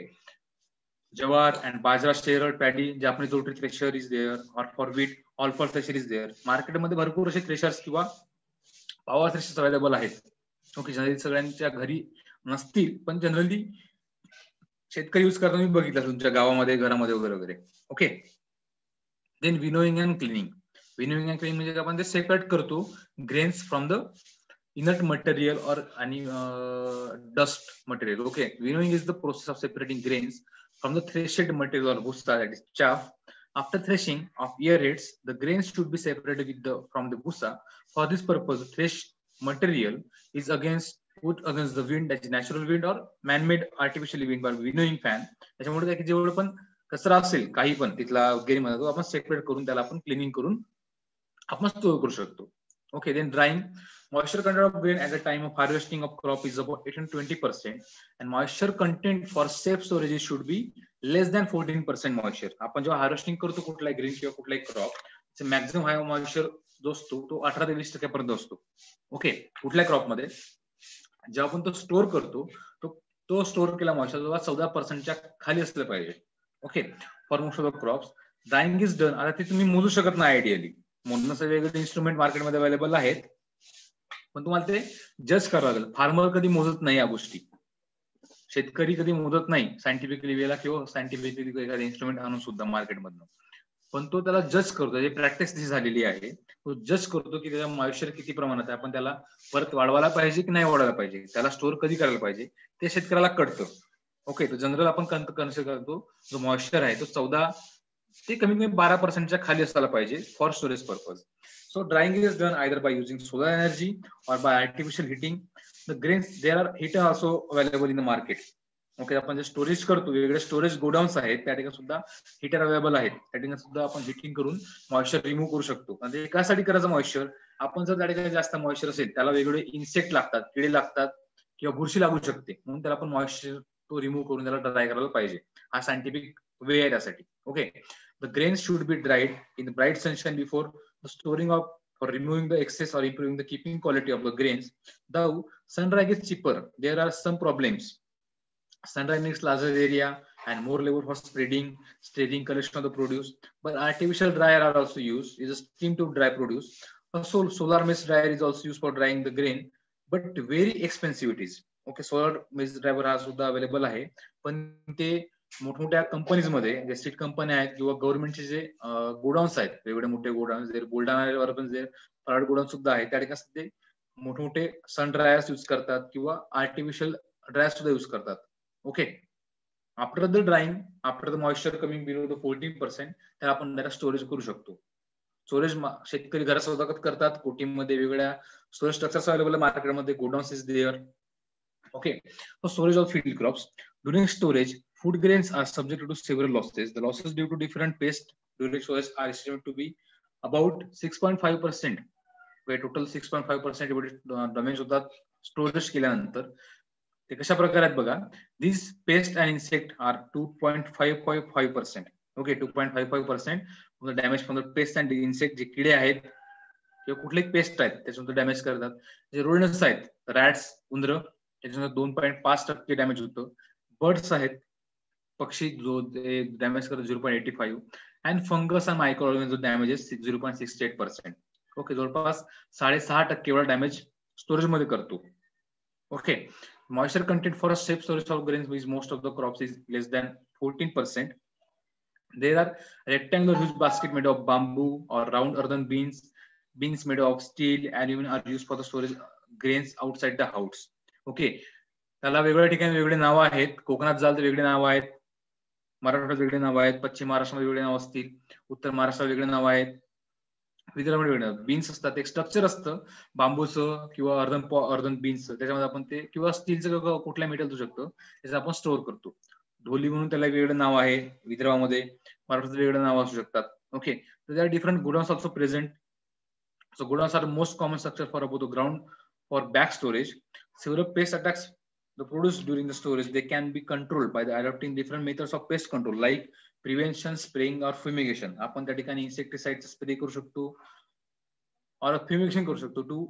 Speaker 1: Jawar and Bajra shearer, paddy, Japanese rotary thresher is there, or for wheat, all for thresher is there. Market मध्ये भरपूर असे threshers किंवा power threshers available आहेत. Okay, generally सगळ्यांच्या घरी नसतील, पण generally शेतकरी यूज करताना मी बघितलं तुमच्या गावामध्ये, घरामध्ये वगैरे वगैरे. Okay, then winnowing and cleaning. Winnowing and cleaning म्हणजे आपण ते सेपरेट करतो grains from the inert material or any dust material. Okay, winnowing is the process of separating grains from the threshed material or bussa, that is chaff. After threshing of earheads, the grains should be separated from the bussa. For this purpose, threshed material is put against the wind, that is natural wind or man-made artificial wind by winnowing fan. त्याच्यामुळे काय जेवढं पण कचरा असेल काही पण तिथला गेरीमध्ये तो आपण सेपरेट करून त्याला आपण क्लिनिंग करून आपण स्टोर करू शकतो. Okay, then drying. Moisture content of grain at the time of harvesting of crop is about 18 to 20%, and moisture content for safe storage should be less than 14% moisture. आपण जेव्हा harvesting करतो कुठलाही grain किंवा कुठलाही crop, maximum हाय moisture जो असतो तो 18 ते 20% पर्यंत असतो. ओके, कुठल्या क्रॉप मध्ये जेव्हा आपण तो स्टोर करतो तो स्टोर केला मॉइश्चर 14% खाली असलं पाहिजे. Okay, for most of the crops drying is done. आता ते तुम्ही मोजू शकत नाही आयडियली, म्हणूनच वेगवेगळे इन्स्ट्रुमेंट मार्केटमध्ये अवेलेबल आहेत, पण तुम्हाला ते जज करावं लागेल. फार्मर कधी मोजत नाही या गोष्टी, शेतकरी कधी मोजत नाही सायंटिफिकली वेळेला किंवा सायंटिफिकली एखादं इन्स्ट्रुमेंट आणून सुद्धा मार्केटमधनं, पण तो त्याला जज करतो. जे प्रॅक्टिस जी झालेली आहे तो जज करतो की त्याचा मॉइश्चर किती प्रमाणात आहे, आपण त्याला परत वाढवायला पाहिजे की नाही वाढवायला पाहिजे, त्याला स्टोर कधी करायला पाहिजे ते शेतकऱ्याला कळतं. ओके, तो जनरल आपण कन्सिडर करतो जो मॉइश्चर आहे तो 14 ते कमीत कमी 12% खाली असायला पाहिजे for storage purpose. So drying is done either by using solar energy or by artificial heating. The grains, there are heater also available in the market. Okay, आपण जे स्टोरेज करतो वेगवेगळे स्टोरेज गोडाऊन्स आहेत त्या ठिकाणी सुद्धा हिटर अवेलेबल आहेत. त्या ठिकाणी सुद्धा आपण हिटिंग करून मॉइश्चर रिमूव्ह करू शकतो. म्हणजे एकासाठी करायचं मॉइश्चर, आपण जर त्या ठिकाणी जास्त मॉइश्चर असेल त्याला वेगवेगळे इन्सेक्ट लागतात, किडे लागतात किंवा बुरशी लागू शकते, म्हणून त्याला आपण मॉइश्चर तो रिमूव्ह करून त्याला ड्राय करायला पाहिजे. हा सायंटिफिक वे आहे त्यासाठी. Okay, the grains should be dried in the bright sunshine before the storing of for removing the excess or improving the keeping quality of the grains. Though sun drying is cheaper, there are some problems. Sun drying needs larger area and more labor for spreading, collection of the produce. But artificial dryer are also used. Is a steam to dry produce. Also, solar mist dryer is also used for drying the grain, but very expensive it is. Okay, solar mist dryer हा सुद्धा available आहे, पण ते मोठमोठ्या companies मध्ये जे seed कंपन्या आहेत किंवा गव्हर्नमेंटचे जे गोडाऊन्स आहेत, वेगवेगळे मोठे गोडाऊन्स, बुलढाणावर पण जे प्रायव्हेट गोडाऊन सुद्धा आहे, त्या ठिकाणी ते मोठमोठे सन ड्रायर्स यूज करतात किंवा आर्टिफिशियल ड्रायर्स सुद्धा यूज करतात. Okay, after the drawing, after the moisture coming below the 14%, त्याला आपण त्याला स्टोरेज करू शकतो. स्टोरेज शेतकरी घरात स्वतः करतात, कोटीमध्ये वेगवेगळ्या स्टोरेज स्ट्रक्चर्स अवेलेबल मार्केटमध्ये, godowns is there. Okay, for storage of field crops. During storage, food grains are subject to several losses. The losses due to different pests during storage are estimated to be about 6.5%. Where total 6.5% damage होतात storage केल्यानंतर. ते कशा प्रकारे आहेत बघा. These pests and insect are 2.555%. Okay, 2.55% of the damage from the pests and the insect, जे किडे आहेत किंवा कुठले पेस्ट आहेत त्याच्यानंतर डॅमेज करतात. जे रोडन्स आहेत, रॅट्स, उंदर, त्याच्यानंतर 2.5% डॅमेज होतं. बर्ड्स आहेत, पक्षी, जो डॅमेज करतो 0.85, अँड फंगस अँड मायक्रोऑर्गॅनिझम जो डॅमेजेस 0.68%. ओके, जवळपास 6.5% एवढा डॅमेज स्टोरेज मध्ये करतो. Okay, moisture content for a safe storage of grains which most of the crops is less than 14%. There are rectangular huge basket made of bamboo or round earthen beans made of steel, aluminum are used for the storage grains outside the house. Okay, त्याला वेगवेगळ्या ठिकाणी वेगवेगळे नावं आहेत. कोकणात जाल तर वेगळे नावं आहेत, मराठवाड्यात वेगळे नावं आहेत, पश्चिम महाराष्ट्रामध्ये वेगळे नावं असतील, उत्तर महाराष्ट्रात वेगळे नावं आहेत, विदर्भामध्ये वेगळे. बीन्स असतात, एक स्ट्रक्चर असतं बांबूचं किंवा अर्धन बीन्सचं, त्याच्यामध्ये आपण ते किंवा स्टीलचं किंवा कुठल्या मेटल असू शकतं, त्याचं आपण स्टोअर करतो. ढोली म्हणून त्याला वेगळं नाव आहे विदर्भामध्ये, मराठीत वेगळं नाव असू शकतात. ओके, तर there are different godowns also present. So godowns are most common structure for both the ground for back storage. Several pest attacks the produce during the storage, they can be controlled by the adopting different methods of pest control like prevention, spraying or fumigation. आपण त्या ठिकाणी insecticide spray करू शकतो or fumigation करू शकतो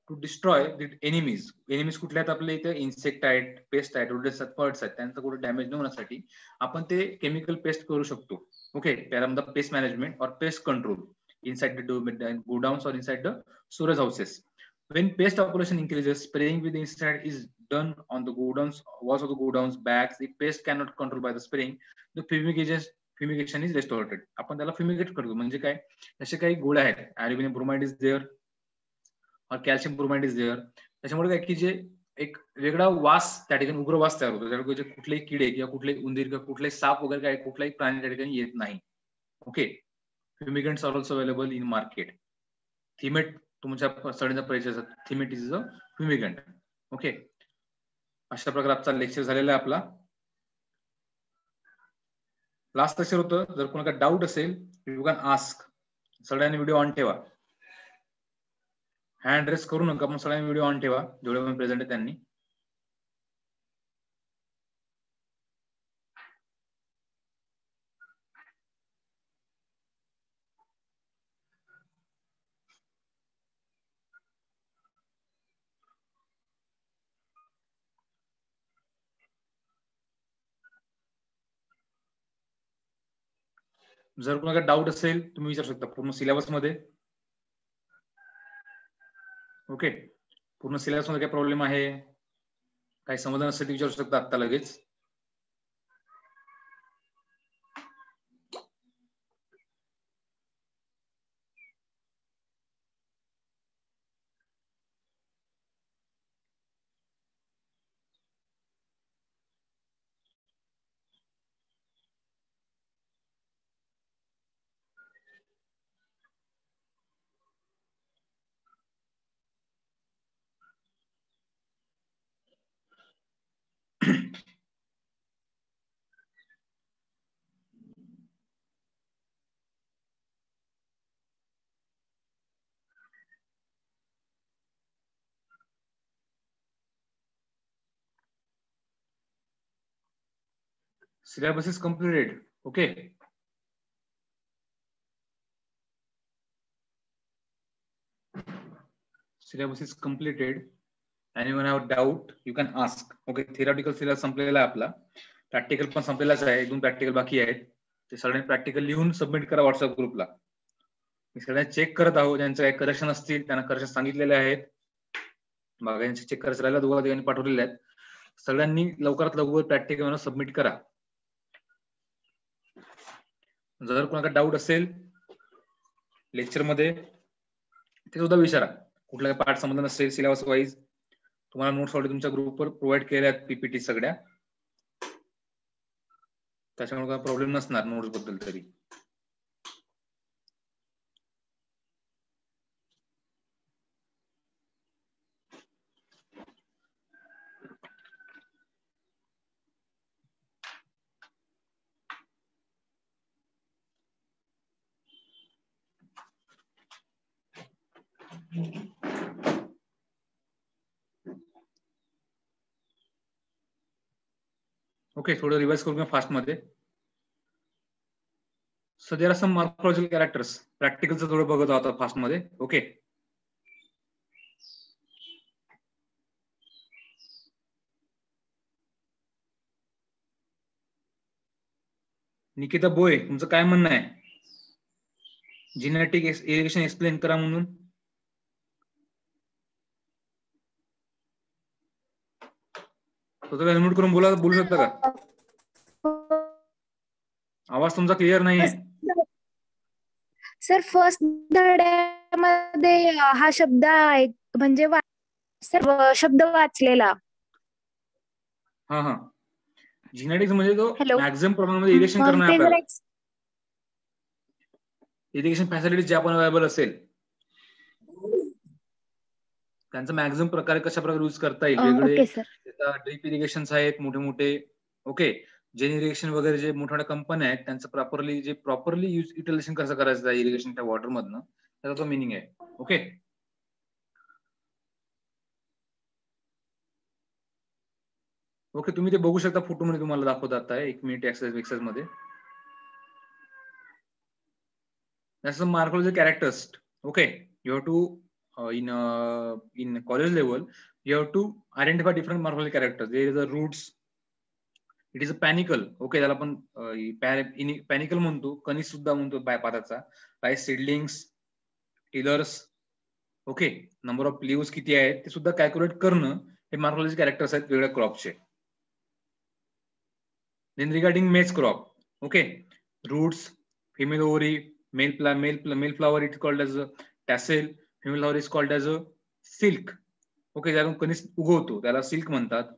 Speaker 1: to destroy the enemies. Enemies कुठले आहेत आपले इथे? इन्सेक्ट आहेत, पेस्ट आहेत, रोडेट्स आहेत, बर्ड्स आहेत, त्यांचं कुठे डॅमेज न होण्यासाठी आपण ते केमिकल पेस्ट करू शकतो. ओके, त्याला म्हणतात पेस्ट मॅनेजमेंट और pest control inside the godowns or inside the storage houses. When pest population increases, spraying with the insecticide is done on the godowns, walls of the godowns, bags. If pest cannot control by the spraying, the fumigation is restored. आपण त्याला fumigate करतो. म्हणजे काय, असे काही गोळ्या आहेत, aluminium bromide is there और कॅल्शियम ब्रोमाइड इज देअर. त्याच्यामुळे काय की जे एक वेगळा वास त्या ठिकाणी, उग्र वास तयार होतो, त्यामुळे कुठलेही किडे किंवा कुठलेही उंदीर किंवा कुठलेही साप वगैरे काय कुठलाही प्राणी त्या ठिकाणी येत नाही. Okay, fumigants are also available in market. Thimet तुमच्या सगळ्यांचा परिचय, Thimet is a fumigant. Okay, अशा प्रकारे आजचा लेक्चर झालेला आहे आपला. लास्ट लेक्चर होतं. जर कोणाला डाऊट असेल यू कॅन आस्क. सगळ्यांनी व्हिडिओ ऑन ठेवा, हँड रेस करू नका, पण सगळ्यांनी व्हिडिओ ऑन ठेवा जेवढे पण प्रेझेंट आहे त्यांनी. जर कोणाला डाऊट असेल तुम्ही विचारू शकता पूर्ण सिलेबस मध्ये. ओके, पूर्ण सिलेबस मध्ये काय प्रॉब्लेम आहे, काही समजलं नसेल विचारू शकता आता लगेच. Syllabus is completed. Okay. Syllabus is completed. Anyone have doubt? You can ask. Okay. Theoretical syllabus संपलेला आहे आपला. प्रॅक्टिकल पण संपलेलाच आहे. 2 प्रॅक्टिकल बाकी आहेत. ते सगळे प्रॅक्टिकल लिहून सबमिट करा व्हॉट्सअप ग्रुपला. मी सगळ्यांना चेक करत आहोत. ज्यांचे काही करेक्शन असतील त्यांना करेक्शन सांगितलेले आहेत. मागे चेक करायचं राहिला, दोघा तिघांनी पाठवलेले आहेत. सगळ्यांनी लवकरात लवकर प्रॅक्टिकल सबमिट करा. जर कोणाला डाऊट असेल लेक्चर मध्ये ते सुद्धा विचारा. कुठला पार्ट समजला नसेल सिलेबस वाईज तुम्हाला नोट्स ऑलरेडी तुमच्या ग्रुपवर प्रोव्हाइड केल्या आहेत पीपीटी सगळ्या, त्याच्यामुळे काय प्रॉब्लेम नसणार नोट्स बद्दल तरी. ओके, थोडं रिवाइज करूया फास्ट मध्ये. So there are some morphological characters. प्रॅक्टिकलचं थोडं बघत आहोत फास्ट मध्ये. ओके, निकिता बोय तुमचं काय म्हणणं आहे? जेनेटिक इरिगेशन एक्सप्लेन करा म्हणून. तो तुम्ही अनम्यूट करून बोलू शकता का? आवाज तुमचा क्लिअर नाहीये.
Speaker 4: सर फर्स्ट धड्यामध्ये हा शब्द आहे म्हणजे सर्व शब्द वाचलेला.
Speaker 1: हा जिनेटिक्स म्हणजे तो
Speaker 4: हॅलो.
Speaker 1: मॅक्झिमम प्रमाणामध्ये इरिगेशन
Speaker 4: मग
Speaker 1: करणं
Speaker 4: ते
Speaker 1: आपल्याला.
Speaker 4: जरा
Speaker 1: इरिगेशन फॅसिलिटीज जे आपण अवेलेबल असेल त्यांचा मॅक्झिमम प्रकारे कशा प्रकारे यूज करता येईल. वेगळे
Speaker 4: ओके सर.
Speaker 1: ड्रीप इरिगेशन आहेत मोठे मोठे. ओके, जेन इरिगेशन वगैरे जे मोठ्या मोठ्या कंपन्या आहेत त्यांचं प्रॉपरली युटिलायझेशन कसं करायचं इरिगेशनच्या वॉटर मधनं, त्याचा तो मिनिंग आहे. ओके, ओके, तुम्ही ते बघू शकता फोटो मध्ये तुम्हाला दाखवतात आहे 1 मिनिट एक्सरसाइज मध्ये. That's the morphological characters. Okay, you have to in college level you have to identify different morphological characters. There is the roots. It is a panicle. Okay, त्याला आपण panicle म्हणतो, कणीस सुद्धा म्हणतो पाताचा. Rice seedlings, tillers. Okay, number of leaves किती आहेत ते सुद्धा कॅल्क्युलेट करणं हे मॉर्फोलॉजिकल कॅरेक्टर्स आहेत वेगळ्या क्रॉपचे. Then regarding maize crop, okay, roots, female ovary, male flower it is called as a tassel, female flower is called as a silk. Okay, ज्याला कणीस उगवतो त्याला सिल्क म्हणतात.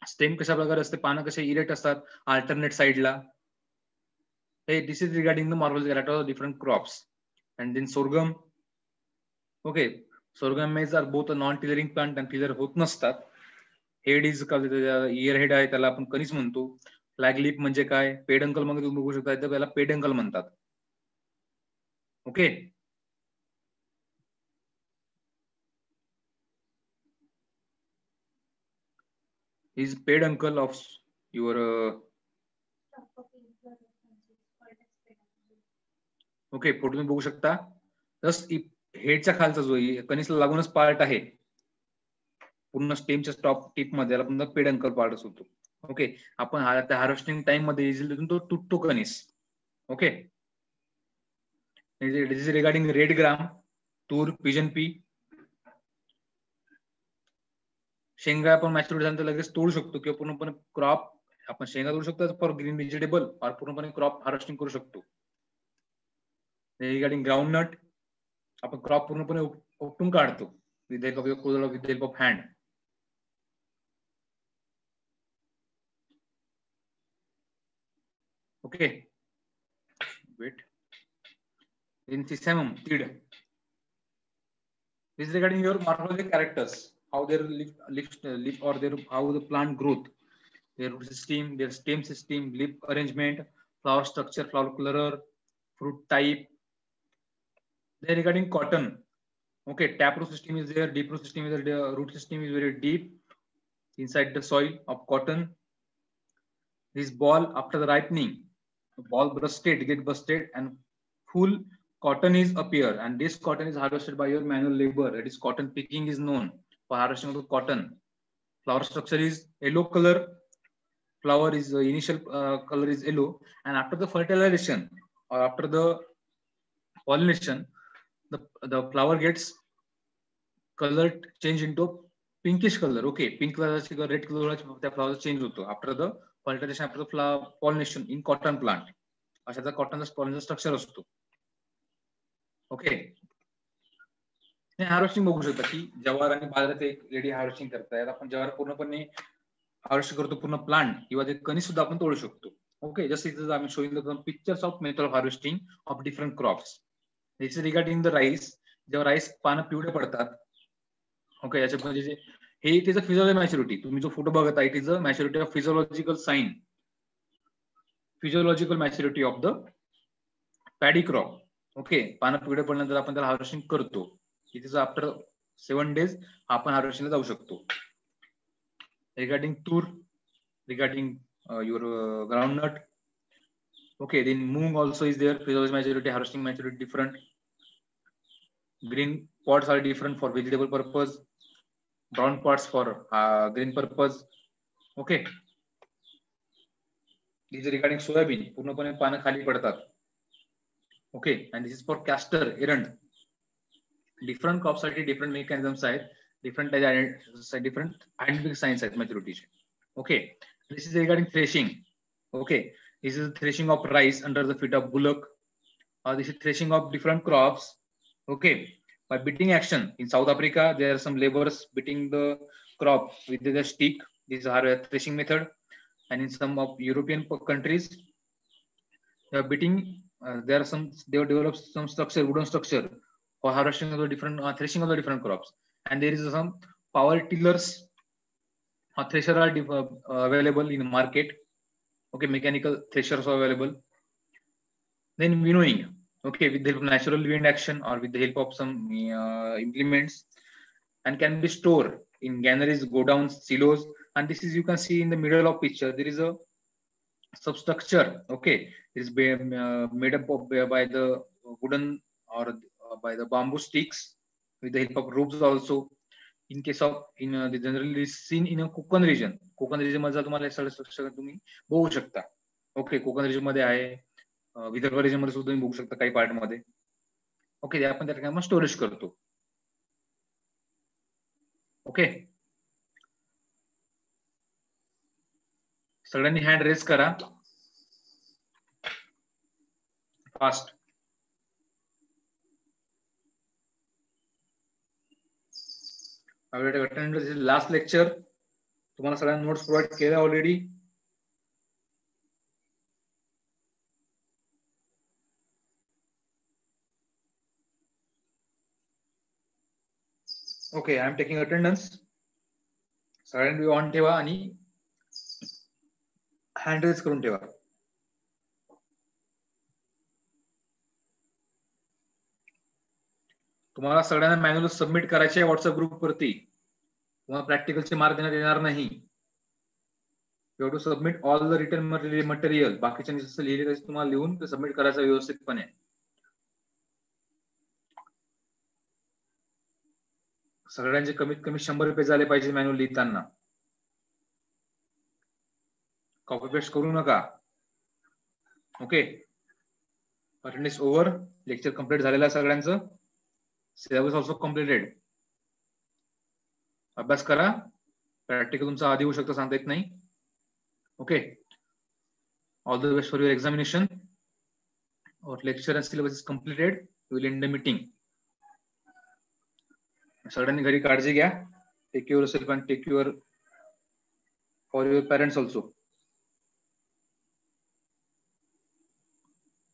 Speaker 1: स्टेम कशा प्रकारे असते, पानं कसे इरेक्ट असतात अल्टरनेट साइडला. This is regarding the morphological character of different crops. And then sorghum. Okay, sorghum maize are both a non-tillering plant and tiller होत नसतात. हेड इज इयर हेड आहे त्याला आपण कणीस म्हणतो. फ्लॅग लिप म्हणजे काय, पेडंकल मध्ये तुम्ही बघू शकता त्याला पेडंकल म्हणतात. Okay, is peduncle of your okay, photo तुम्ही बघू शकता. जस्ट हेडच्या खालचा जो कणीसला लागूनच पार्ट आहे पूर्ण स्टेमच्या टॉप टिप मध्ये त्याला पुन्हा पेडंकल पार्ट असतो. ओके, आपण हार्वेस्टिंग टाइम मध्ये इझिली तो तुटतो कणीस. Okay, this is regarding red gram, tur, pigeon P. शेंगा आपण मॅच्युरिटी झाल्यानंतर लगेच तोडू शकतो किंवा पूर्णपणे क्रॉप आपण शेंगा तोडू शकतो फॉर ग्रीन व्हेजिटेबल और पूर्णपणे क्रॉप हार्वेस्टिंग करू शकतो. रिगार्डिंग ग्राउंडनट आपण क्रॉप पूर्णपणे उपटून काढतो with help of hand. Okay, wait. In sesamum, seed. This is regarding your morphological characters, how their leaf or their how the plant growth, their root system, their stem system, leaf arrangement, flower structure, flower color, fruit type. Then regarding cotton, okay, taproot system is there, deep root system is there, the root system is very deep inside the soil of cotton. This ball after the ripening, the ball get busted and full cotton is appear, and this cotton is harvested by your manual labor. That is cotton picking is known for harvesting of the cotton. Flower structure is yellow color. Flower is initial color is yellow, and after the fertilization or after the pollination, the flower gets color change into pinkish color. Okay, pink color red color the flower change होतो after the fertilization, after the pollination in cotton plant. अशाचा कॉटनचा pollination structure असतो. Okay, harvesting बघू शकता की जवार आणि बाजऱ्यात एक ready harvesting करतायत. आपण जवार पूर्णपणे हार्वेस्ट करतो पूर्ण प्लांट किंवा ते कणीस सुद्धा आपण तोडू शकतो. ओके, जस्ट इज आम्ही showing the pictures of method of harvesting of different crops. This is regarding the rice. जेव्हा राईस पानं पिवळे पडतात, ओके, याच्यामध्ये हे it is a physiological maturity. तुम्ही जो फोटो बघत आहे it is a maturity of physiological sign, physiological maturity of the paddy crop. Okay, पानं पिवळे पडल्यानंतर आपण त्याला हार्वेस्टिंग करतो. इट इज आफ्टर 7 days आपण हार्वेस्टिंगला जाऊ शकतो. Regarding tur, regarding your groundnut. Okay, then moong also is there, physiological maturity, harvesting maturity different. Green pods are different for vegetable purpose, brown pods for green purpose. Okay, this is regarding soybean, पूर्णपणे पानं खाली पडतात. Okay, and this is for castor, errand. Different crops साठी different mechanisms आहेत, different identical signs आहेत maturity. Okay, this is regarding threshing. Okay, This is threshing of rice under the feet of bullock. This is threshing of different crops. Okay, by beating action in South Africa, there are some laborers beating the crop with the stick. This is a threshing method, and in some of European countries, they are beating. There are some they have developed some structure, wooden structure for harvesting of the different threshing of the different crops, and there is some power tillers. Thresher are available in the market. Okay, mechanical threshers are available. Then winnowing. Okay, with the help of natural wind action or with the help of some implements, and can be stored in granaries, godowns, silos. And this is, you can see in the middle of picture, there is a substructure. Okay, it is made up of by the wooden or by the bamboo sticks with the help of ropes also. In case of the generally seen in a Konkan region. Konkan region मध्ये तुम्हाला structure तुम्ही बघू शकता. Okay, Konkan region मध्ये आहे, Vidarbha region मध्ये सुद्धा तुम्ही बघू शकता काही पार्ट मध्ये. ओके, ते आपण त्या ठिकाणी स्टोरेज करतो. ओके, सगळ्यांनी हँड रेज करा फास्ट. लास्ट लेक्चर तुम्हाला सगळ्यांना नोट्स प्रोव्हाइड केल्या already. Okay, I am taking attendance. सगळ्यांनी ऑन ठेवा आणि हँड रेज करून ठेवा. तुम्हाला सगळ्यांना मॅन्युअल सबमिट करायचे आहे व्हॉट्सअप ग्रुप वरती. तुम्हाला प्रॅक्टिकलचे मार्क देण्यात येणार नाही. You have to submit all the written material. बाकीच्या जसं लिहिले तसं तुम्हाला लिहून ते सबमिट करायचं व्यवस्थितपणे. सगळ्यांचे कमीत कमी 100 रुपये झाले पाहिजे मॅन्युअल लिहिताना. कॉपी पेस्ट करू नका. Okay, attendance over. Lecture complete झालेलं आहे सगळ्यांचं. Syllabus also completed. अभ्यास करा. प्रॅक्टिकल तुमचा आधी होऊ शकतो, सांगता येत नाही. Okay, all the best for your examination. Or lecture and syllabus is completed. We will end the meeting. सगळ्यांनी घरी काळजी घ्या. Take your self and take your for your parents also.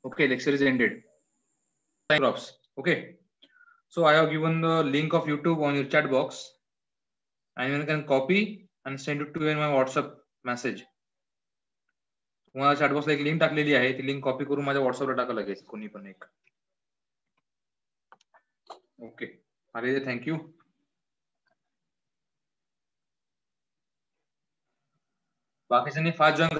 Speaker 1: Okay, lecture is ended. Crops. Okay, so I have given the link of YouTube on your chat box, and you can copy and send it to you in my WhatsApp message. तुम्हाला chat box ला एक link टाकलेली आहे. ती link copy करून माझ्या WhatsApp ला टाका लगेच कोणी पण एक. ओके, अरे थँक्यू. बाकीच्यांनी fast join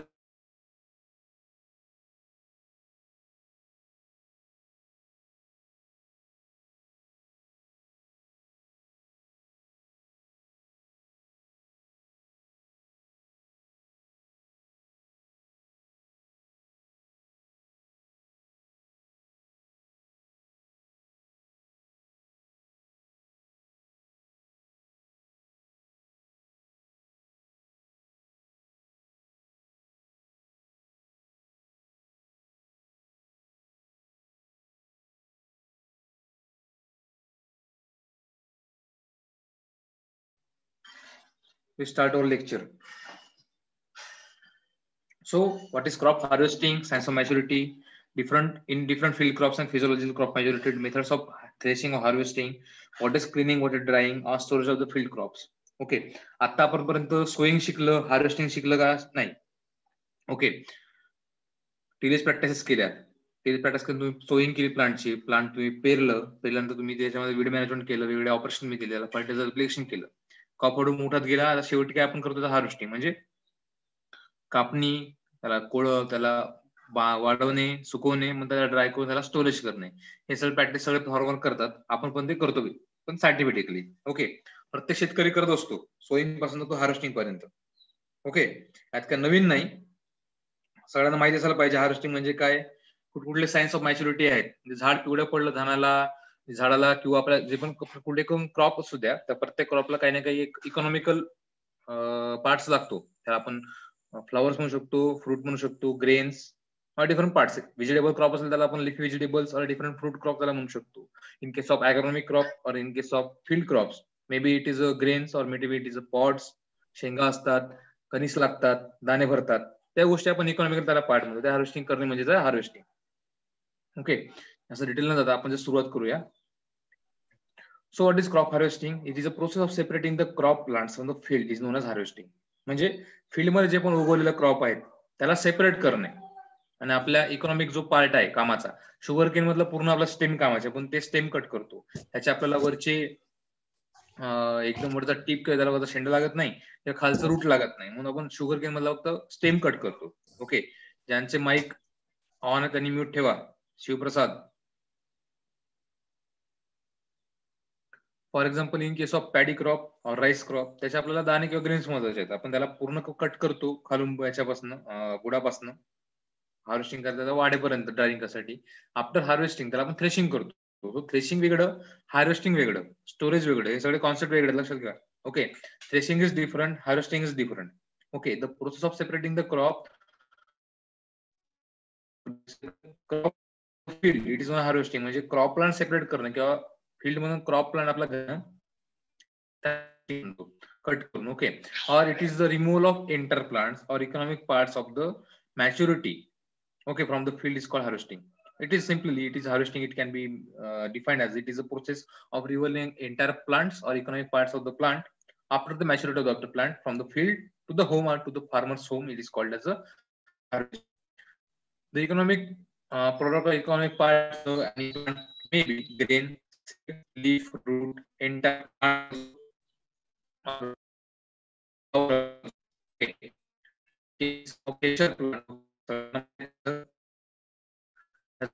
Speaker 1: we start our lecture. So what is crop harvesting, science of maturity, different field crops and physiological crop maturity, methods of threshing or harvesting, what is cleaning, what is drying, or storage of the field crops. Okay, आता आतापर्यंत sowing शिकलं, harvesting शिकलं का नाही. Okay, tillage practices केल्या. Tillage practice करून तुम्ही sowing केली प्लांटची. प्लांट तुम्ही पेरल्यानंतर तुम्ही त्याच्यामध्ये वीड मॅनेजमेंट केलं, वेगवेगळे ऑपरेशन मी केलेलं, फर्टिलायझर ऍप्लिकेशन केलं. कॉपडून मोठात गेला. आता शेवटी काय आपण करतो, हार्वेस्टिंग म्हणजे कापणी, त्याला कोळप, त्याला वाढवणे, सुकवणे, मग त्याला ड्राय करून त्याला स्टोरेज करणे. हे सगळं प्रॅक्टिस सगळे फॉर्मर करतात. आपण पण ते करतो, पण सायंटिफिकली. ओके, प्रत्येक शेतकरी करत असतो सोईंग पासून तो हार्वेस्टिंग पर्यंत. ओके, यात काय नवीन नाही. सगळ्यांना माहिती असायला पाहिजे हार्वेस्टिंग म्हणजे काय, कुठले सायन्स ऑफ मॅच्युरिटी आहेत. म्हणजे झाड पिवळं पडलं झाडाला किंवा आपल्या जे पण कुठले क्रॉप असू द्या, त्या प्रत्येक क्रॉपला काही ना काही एक इकॉनॉमिकल पार्ट्स लागतो. त्याला आपण फ्लॉवर्स म्हणू शकतो, फ्रूट म्हणू शकतो, ग्रेन्स, डिफरंट पार्ट्स आहेत. व्हेजिटेबल क्रॉप असेल त्याला आपण leafy vegetables or different fruit crop त्याला म्हणू शकतो. In case of agronomic crop or in case of field crops may be it is a grains or may be it is a pods, शेंगा असतात, कणीस लागतात, दाणे भरतात, त्या गोष्टी आपण इकॉनॉमिकल त्याला पार्ट म्हणतो. त्या हार्वेस्टिंग करणे म्हणजे हार्वेस्टिंग. ओके, असं डिटेल न जाता आपण सुरुवात करूया. So what is crop harvesting? It is a process of separating the crop plants from the field is known as harvesting. म्हणजे फील्ड मध्ये जे पण उगवलेलं क्रॉप आहेत त्याला सेपरेट करणे. आणि आपल्या इकॉनॉमिक जो पार्ट आहे कामाचा, शुगर केन मधला पूर्ण आपला स्टेम कामाचे, पण ते स्टेम कट करतो. त्याचे आपल्याला वरचे एकदम वरचा टीप त्याला वरचा शेंडा लागत नाही, त्या खालचं रूट लागत नाही, म्हणून आपण शुगर केन मधला फक्त स्टेम कट करतो. ओके, ज्यांचे माईक ऑन आहे त्यांनी म्यूट ठेवा. Shivprasad. For example in case of paddy crop और राईस क्रॉप, त्याचे आपल्याला दाणे किंवा ग्रेन्स महत्वाचे आहेत. आपण त्याला पूर्ण कट करतो खालून याच्यापासून बुडापासून हार्वेस्टिंग करता वाढेपर्यंत ड्रायिंग करण्यासाठी. आफ्टर हार्वेस्टिंग त्याला आपण थ्रेशिंग करतो. थ्रेशिंग वेगळं, हार्वेस्टिंग वेगळं, स्टोरेज वेगळं, हे सगळे कॉन्सेप्ट वेगळे लक्षात घ्या. Okay, threshing is different, harvesting is different. Okay, the process of separating the crop field it is not harvesting, म्हणजे क्रॉप प्लांट सेपरेट करणं किंवा फील्ड मधून क्रॉप प्लांट आपला कट करून. Okay, or it is the removal of inter plants or economic parts of the maturity. Okay, from the field is called harvesting. It is harvesting. It can be defined as it is a process of removing entire plants or economic parts of the plant after the maturity of the plant from the field to the home or to the farmer's home. It is called as a harvesting. The economic product or economic parts of any plant may be grain, leaf, root, entire plant.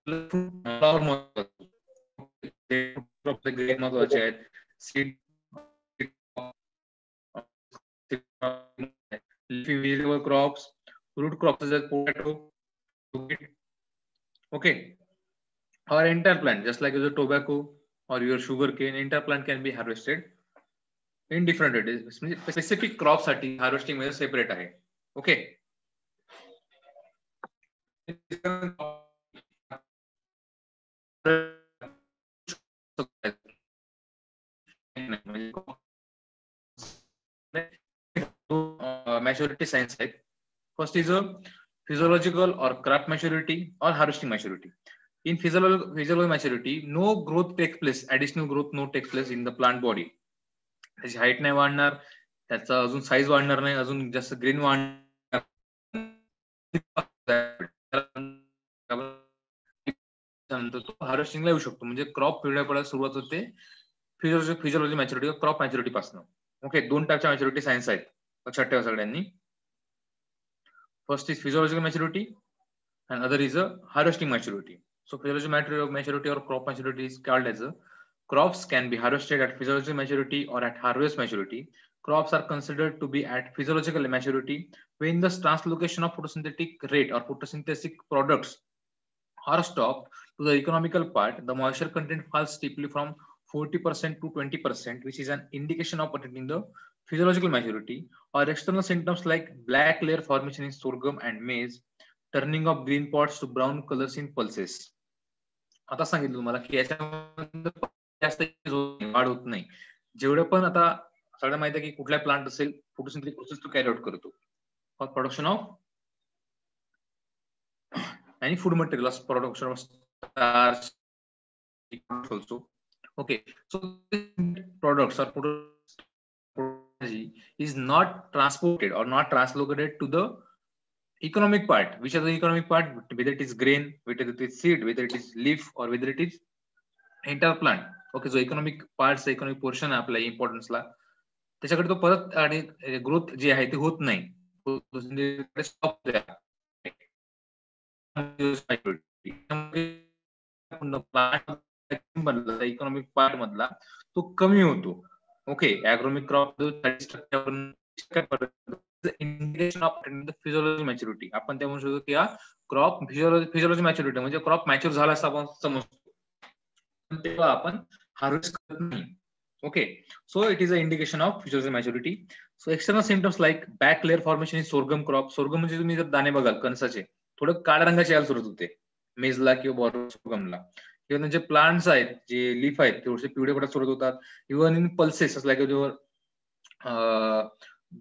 Speaker 1: Flower महत्वाचे आहेत. Seed, leafy vegetable crops, root crops such as potato. Okay, or entire plant just like your tobacco or your sugar cane, entire plant can be harvested in different ways. म्हणजे specific crop साठी harvesting मध्ये separate आहे. Okay, maturity science है. First is a physiological or crop maturity or harvesting maturity. In physiological maturity, no growth takes place, additional growth no takes place in the plant body. त्याची height नाही वाढणार, त्याचा अजून size वाढणार नाही, अजून जास्त ग्रीन वाढणार. हार्वेस्टिंगला येऊ शकतो. म्हणजे क्रॉप पिवळ्या सुरुवात होते फिजिओलॉजी मॅच्युरिटी किंवा क्रॉप मॅच्युरिटी पासून. ओके, दोन टाईपच्या मॅच्युरिटी सायन्स आहेत, लक्षात ठेवा सगळ्यांनी. First is physiological maturity and other is a harvesting maturity. So physiological maturity or crop maturity is called as a crops can be harvested at physiological maturity or at harvest maturity. Crops are considered to be at physiological maturity when the translocation of photosynthetic rate or photosynthetic products are stopped to the economical part. The moisture content falls steeply from 40% to 20%, which is an indication of attaining the physiological maturity. Or external symptoms like black layer formation in sorghum and maize, turning of green pods to brown colours in pulses. आता सांगितलं तुम्हाला की याच्यामध्ये जास्त वाढ होत नाही. जेवढे पण आता सगळ्यांना माहिती आहे की कुठला प्लांट असेल फोटोसिंथेटिक प्रोसेस तो कॅरी आउट करतो फॉर प्रोडक्शन ऑफ आणि food material, production of starch also. Okay, so products or is not transported or not translocated to the economic part. Which is the economic part? Whether it is grain, whether it is seed, whether it is leaf, or whether it is entire plant. Okay, so economic parts, economic portion आहे आपल्या importance ला, त्याच्याकडे तो परत आणि growth जी आहे ती होत नाही. इकॉनॉमिक पार्ट मधला तो कमी होतो. Okay, agronomic crop 40% indication of physiology maturity. आपण ते म्हणू शकतो की हा क्रॉप फिजिओलॉजी मॅच्युरिटी म्हणजे क्रॉप मॅच्युअर झाला असं आपण समजतो, तेव्हा आपण हार्वेस्ट करत नाही. Okay, so it is a indication of physiology maturity. So external symptoms like black layer formation in sorghum crop. Sorghum म्हणजे तुम्ही जर दाणे बघाल कणसाचे, थोडं काळ्या रंगाचे यायला सुरुवात होते मेजला किंवा बॉरोगमला. किंवा त्यांचे प्लांट्स आहेत जे लीफ आहेत थोडेसे पिवळे पडत सुरुवात होतात. Even in pulses like your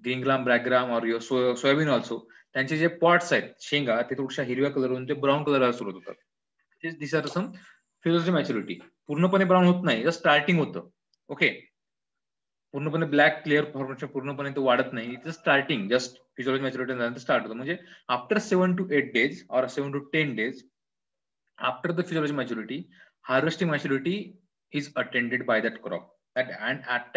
Speaker 1: green gram, black gram or your soybean also, त्यांचे जे पॉट्स आहेत शेंगा ते थोड्याशा हिरव्या कलरवरून ते ब्राऊन कलर सुरुवात होतात. दिस आर सम फिजियोलॉजी मॅच्युरिटी. पूर्णपणे ब्राऊन होत नाही, जस्ट स्टार्टिंग होतं. ओके, पूर्णपणे ब्लॅक क्लिअर फॉर्मेशन पूर्णपणे तो वाढत नाही, it's starting, just physiology maturity झाल्यानंतर स्टार्ट होतं. म्हणजे after 7 to 8 days or 7 to 10 days after the physiology maturity, harvesting maturity is attended by that crop. And at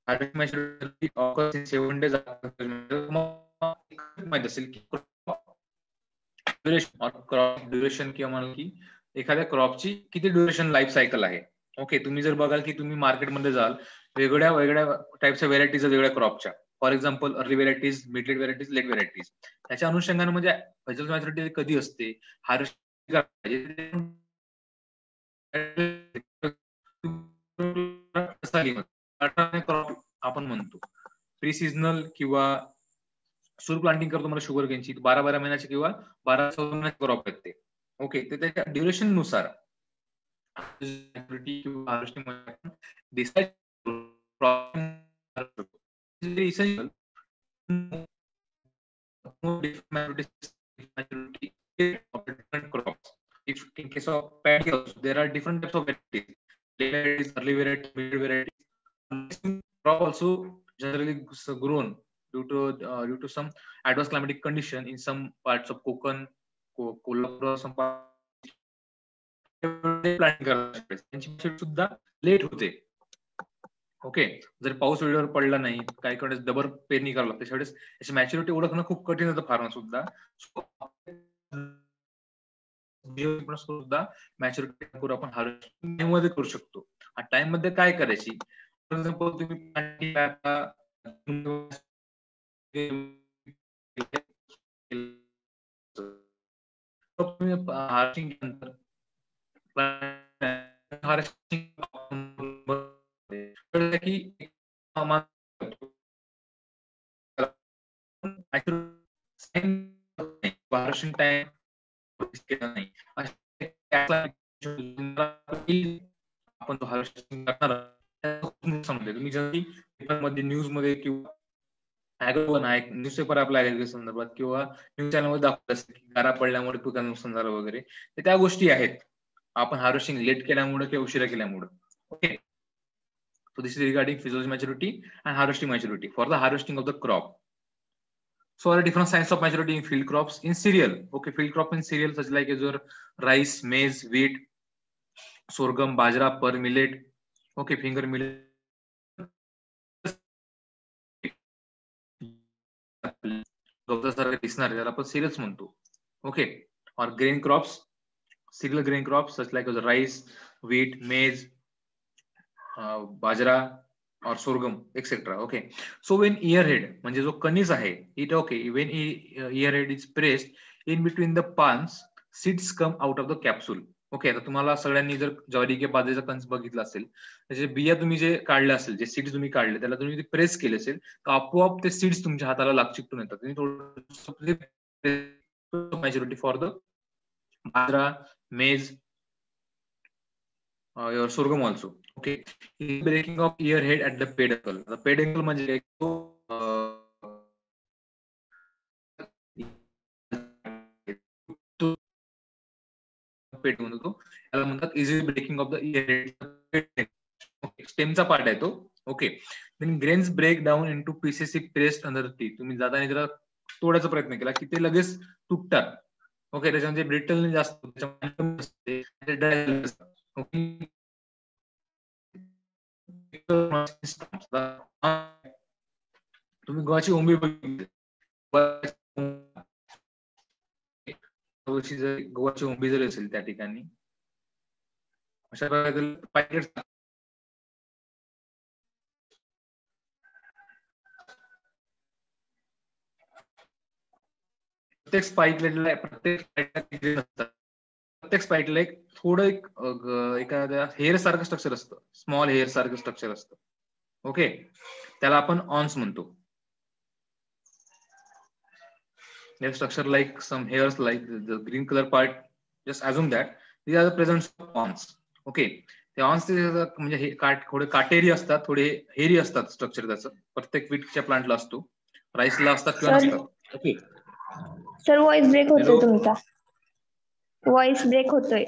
Speaker 1: harvest maturity occurs in 7 days after माहित असेल की duration और crop duration किंवा म्हणा की एखाद्या क्रॉपची किती ड्युरेशन लाईफ सायकल आहे. ओके, तुम्ही जर बघाल की तुम्ही मार्केटमध्ये जाल वेगळ्या वेगळ्या टाईपच्या व्हेरायटीज वेगळ्या क्रॉपच्या, for example early varieties, mid late varieties, late varieties, त्याच्या अनुषंगाने म्हणजे फिजियोलॉजी मॅच्युरिटी कधी असते, हार्वेस्ट आपण म्हणतो प्री सीझनल किंवा सूर प्लांटिंग करतो मला शुगर केनची 12 महिन्याची किंवा 12 महिन्याची क्रॉप येते. ओके, तर त्याच्या ड्युरेशन नुसार if in case of paddy also there are different types of varieties, early variety, mid variety. Crop also generally grown due to some adverse climatic condition in some parts of Konkan, Kolhapur, some planting सुद्धा late होते. Okay, जर पाऊस वेळेवर पडला नाही, काही कडे double पेरणी करावं लागते, त्यावेळेस याची मॅच्युरिटी ओळखणं खूप कठीण होतं फार्मर सुद्धा. सुद्धा मॅच्युरिटी आपण हार्वेस्टिंग मध्ये करू शकतो. टाइम मध्ये काय करायची, फॉर एक्झाम्पल तुम्ही हार्वेस्टिंग नंतर की हार्वेस्टिंग टाइम आपण तो हार्वेस्टिंग करणार समजेल. तुम्ही जरी पेपरमध्ये, न्यूज मध्ये किंवा न्यूजपेपर आपल्या संदर्भात किंवा न्यूज चॅनल मध्ये दाखवत असते की गारा पडल्यामुळे पिकांचं नुकसान झालं वगैरे, तर त्या गोष्टी आहेत आपण हार्वेस्टिंग लेट केल्यामुळे किंवा उशिरा केल्यामुळे. Okay, so this is regarding physiology maturity and harvesting maturity for the harvesting of the crop. So are different signs of maturity in field crops in cereal. Okay, field crop in cereal such like as your rice, maize, wheat, sorghum, bajra, pearl millet. Okay, finger millet, दिसणार ज्याला आपण serials म्हणतो. Okay, और grain crops, cereal grain crops such like as rice, wheat, maize, bajra or sorghum etc. Okay, so when earhead म्हणजे जो कणीस आहे, it okay, when earhead is pressed in between the palms, seeds come out of the capsule. Okay, आता तुम्हाला सगळ्यांनी जर ज्वारी किंवा बाजरीचा कणस बघितला असेल, त्याचे बिया तुम्ही जे काढले असेल, जे सीड्स तुम्ही काढले, त्याला तुम्ही प्रेस केले असेल तर आपोआप ते सीड्स तुमच्या हाताला चिकटून येतात. Maturity for the bajra, maize, your sorghum also. Okay, breaking of earhead at the peduncle. The peduncle म्हणजे पेट म्हणतो, याला म्हणतात easy breaking of the ear head. स्टेमचा पार्ट आहे तो. Okay, then grains break down into pieces if pressed under the teeth. तुम्ही जाताना जरा तोडायचा प्रयत्न केला की ते लगेच तुटतात. ओके, त्याच्यामध्ये ब्रिटल जास्त तुम्ही गव्हाची ओंबी बघितली, गव्हाची ओंबी जर असेल त्या ठिकाणी अशा प्रकारे प्रत्येक स्पाइकला एक थोडं एखाद्या हेअर सारखं स्ट्रक्चर असतं, स्मॉल हेअर सारखं स्ट्रक्चर असतं. ओके, त्याला आपण ऑन्स म्हणतो. They have structure like some hairs, like the green color part. Just assume that these are the presence of awns. Okay, ते awns म्हणजे हे थोडे काटेरी असतात, थोडे हेरी असतात स्ट्रक्चर त्याचं. प्रत्येक वीटच्या प्लांटला असतो, राईसला असतात किंवा
Speaker 2: सर
Speaker 1: नसतात. ओके
Speaker 2: सर वॉइस ब्रेक होतोय
Speaker 1: Hello?
Speaker 2: तुमचा. वॉइस ब्रेक होतोय.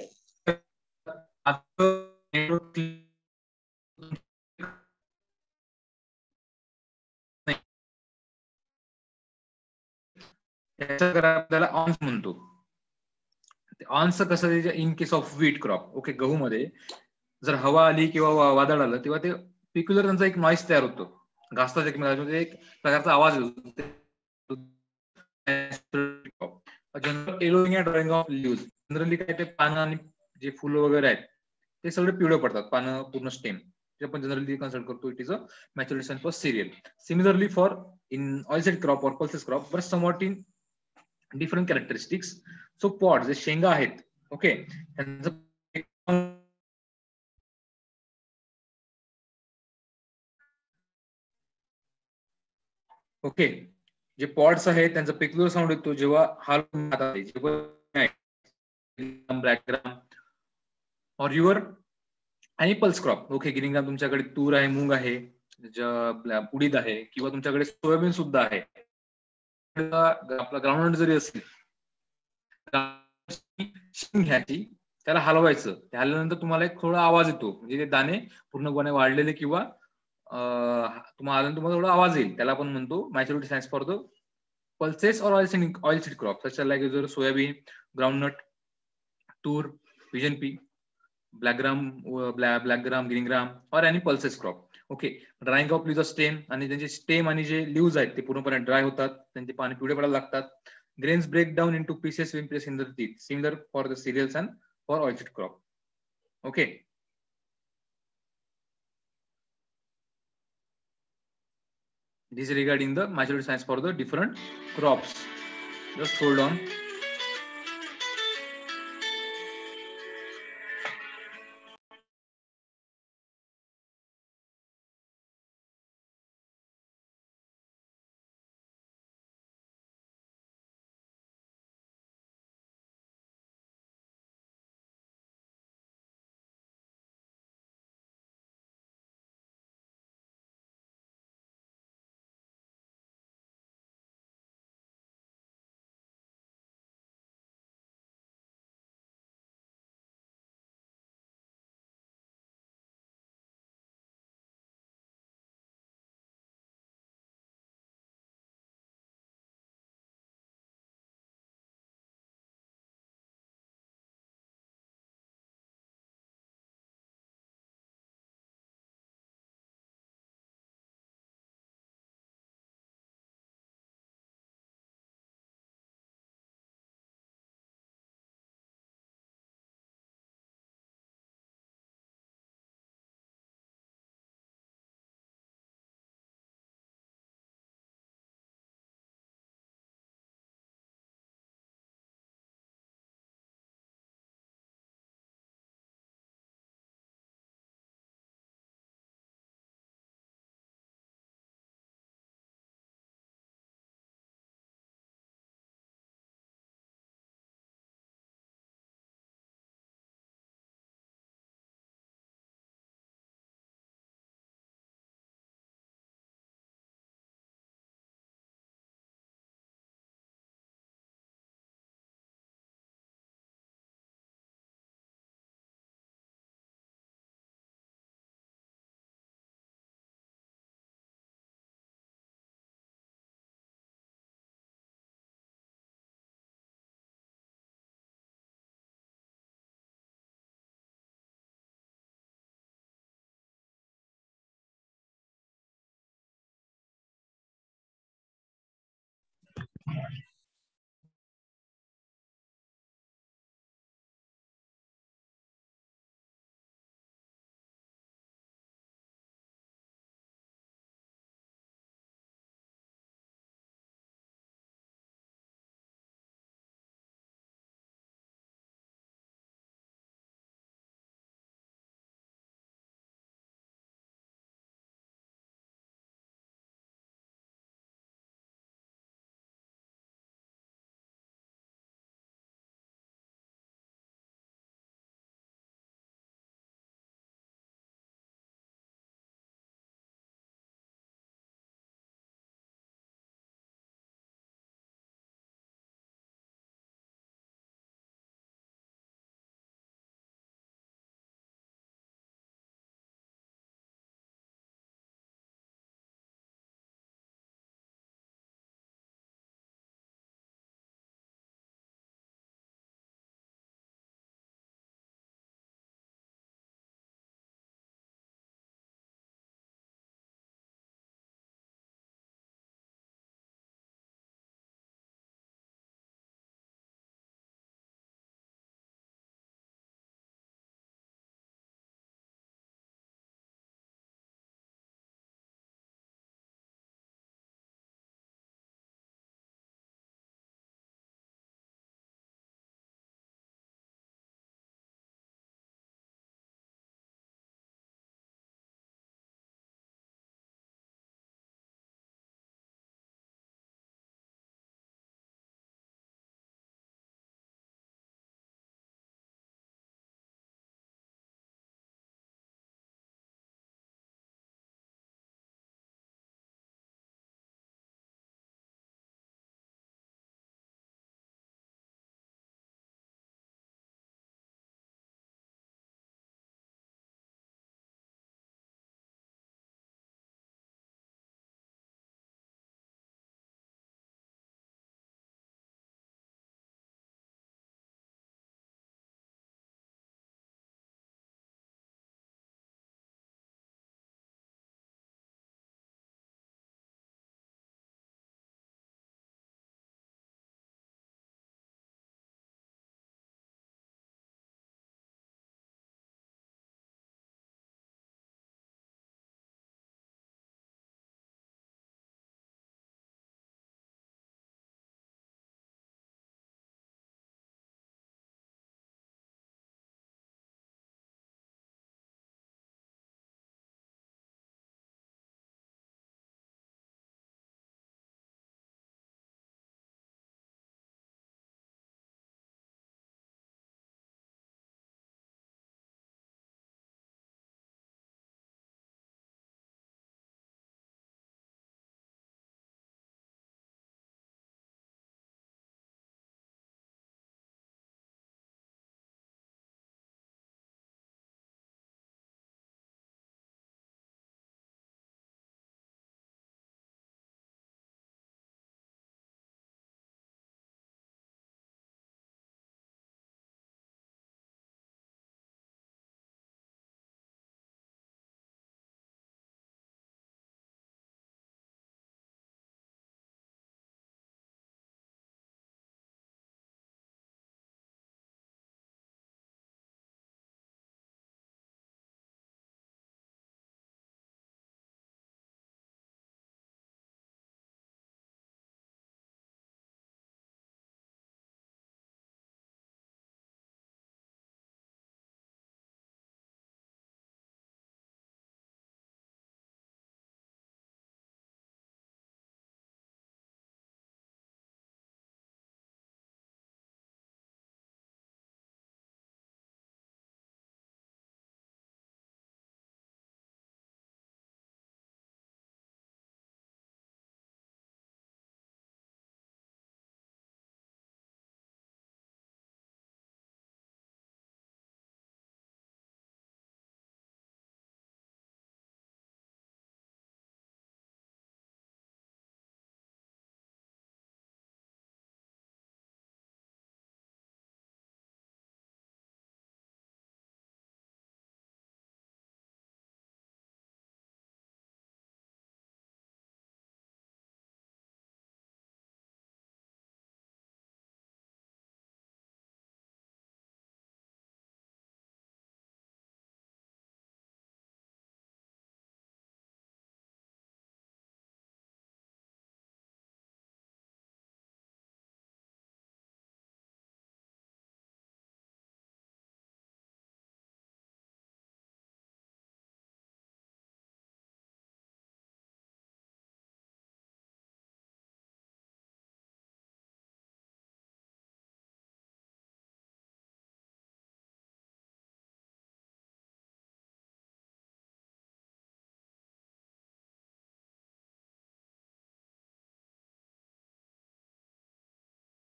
Speaker 1: त्याला ऑन्स म्हणतो. ऑन्स कसं in case of wheat crop. Okay, गहूमध्ये जर हवा आली किंवा वादळ आलं तेव्हा ते पिक्युलर त्यांचा एक नॉईस तयार होतो, घासतात एकमेकांमध्ये, एक प्रकारचा आवाज येतो. ड्रॉइंग ऑफ लिव्ह जनरली काय ते पानं आणि जे फुलं वगैरे आहेत ते सगळे पिवळे पडतात, पानं पूर्ण स्टेम. जे आपण जनरली कन्सिडर करतो it is a maturation sign for cereal. Similarly for in oilseed crop और pulses crop but somewhat in different characteristics. So pod जे शेंगा आहेत, ओके, त्यांचं ओके, जे पॉड्स आहेत त्यांचा पेक्युलर साऊंड येतो जेव्हा हालून ब्लॅकग्राम और युअर आणि पल्स क्रॉप. ओके, ग्रीन तुमच्याकडे तूर आहे, मूग आहे, उडीद आहे, किंवा तुमच्याकडे सोयाबीन सुद्धा आहे. आपला ग्राउंड जरी असेल घ्यायची, त्याला हलवायचं. त्या हलल्यानंतर तुम्हाला एक थोडा आवाज येतो, म्हणजे ते दाणे पूर्णपणे वाढलेले किंवा तुम्हाला थोडा आवाज येईल. त्याला आपण म्हणतो maturity science for the pulses और ऑइलसीड क्रॉप सच लाईक जर soybean, groundnut, tur, pigeon pea, blackgram, green gram और any pulses crop. Okay, drying of leaf stem, आणि त्यांचे स्टेम आणि जे लिव्ज आहेत ते पूर्णपणे ड्राय होतात, त्यांचे पाणी पिवळे पडायला लागतात. Grains break down into pieces when placed in the teeth, similar for the cereals and for oilseed crop. Okay. This is regarding the maturity science for the different crops. Just hold on.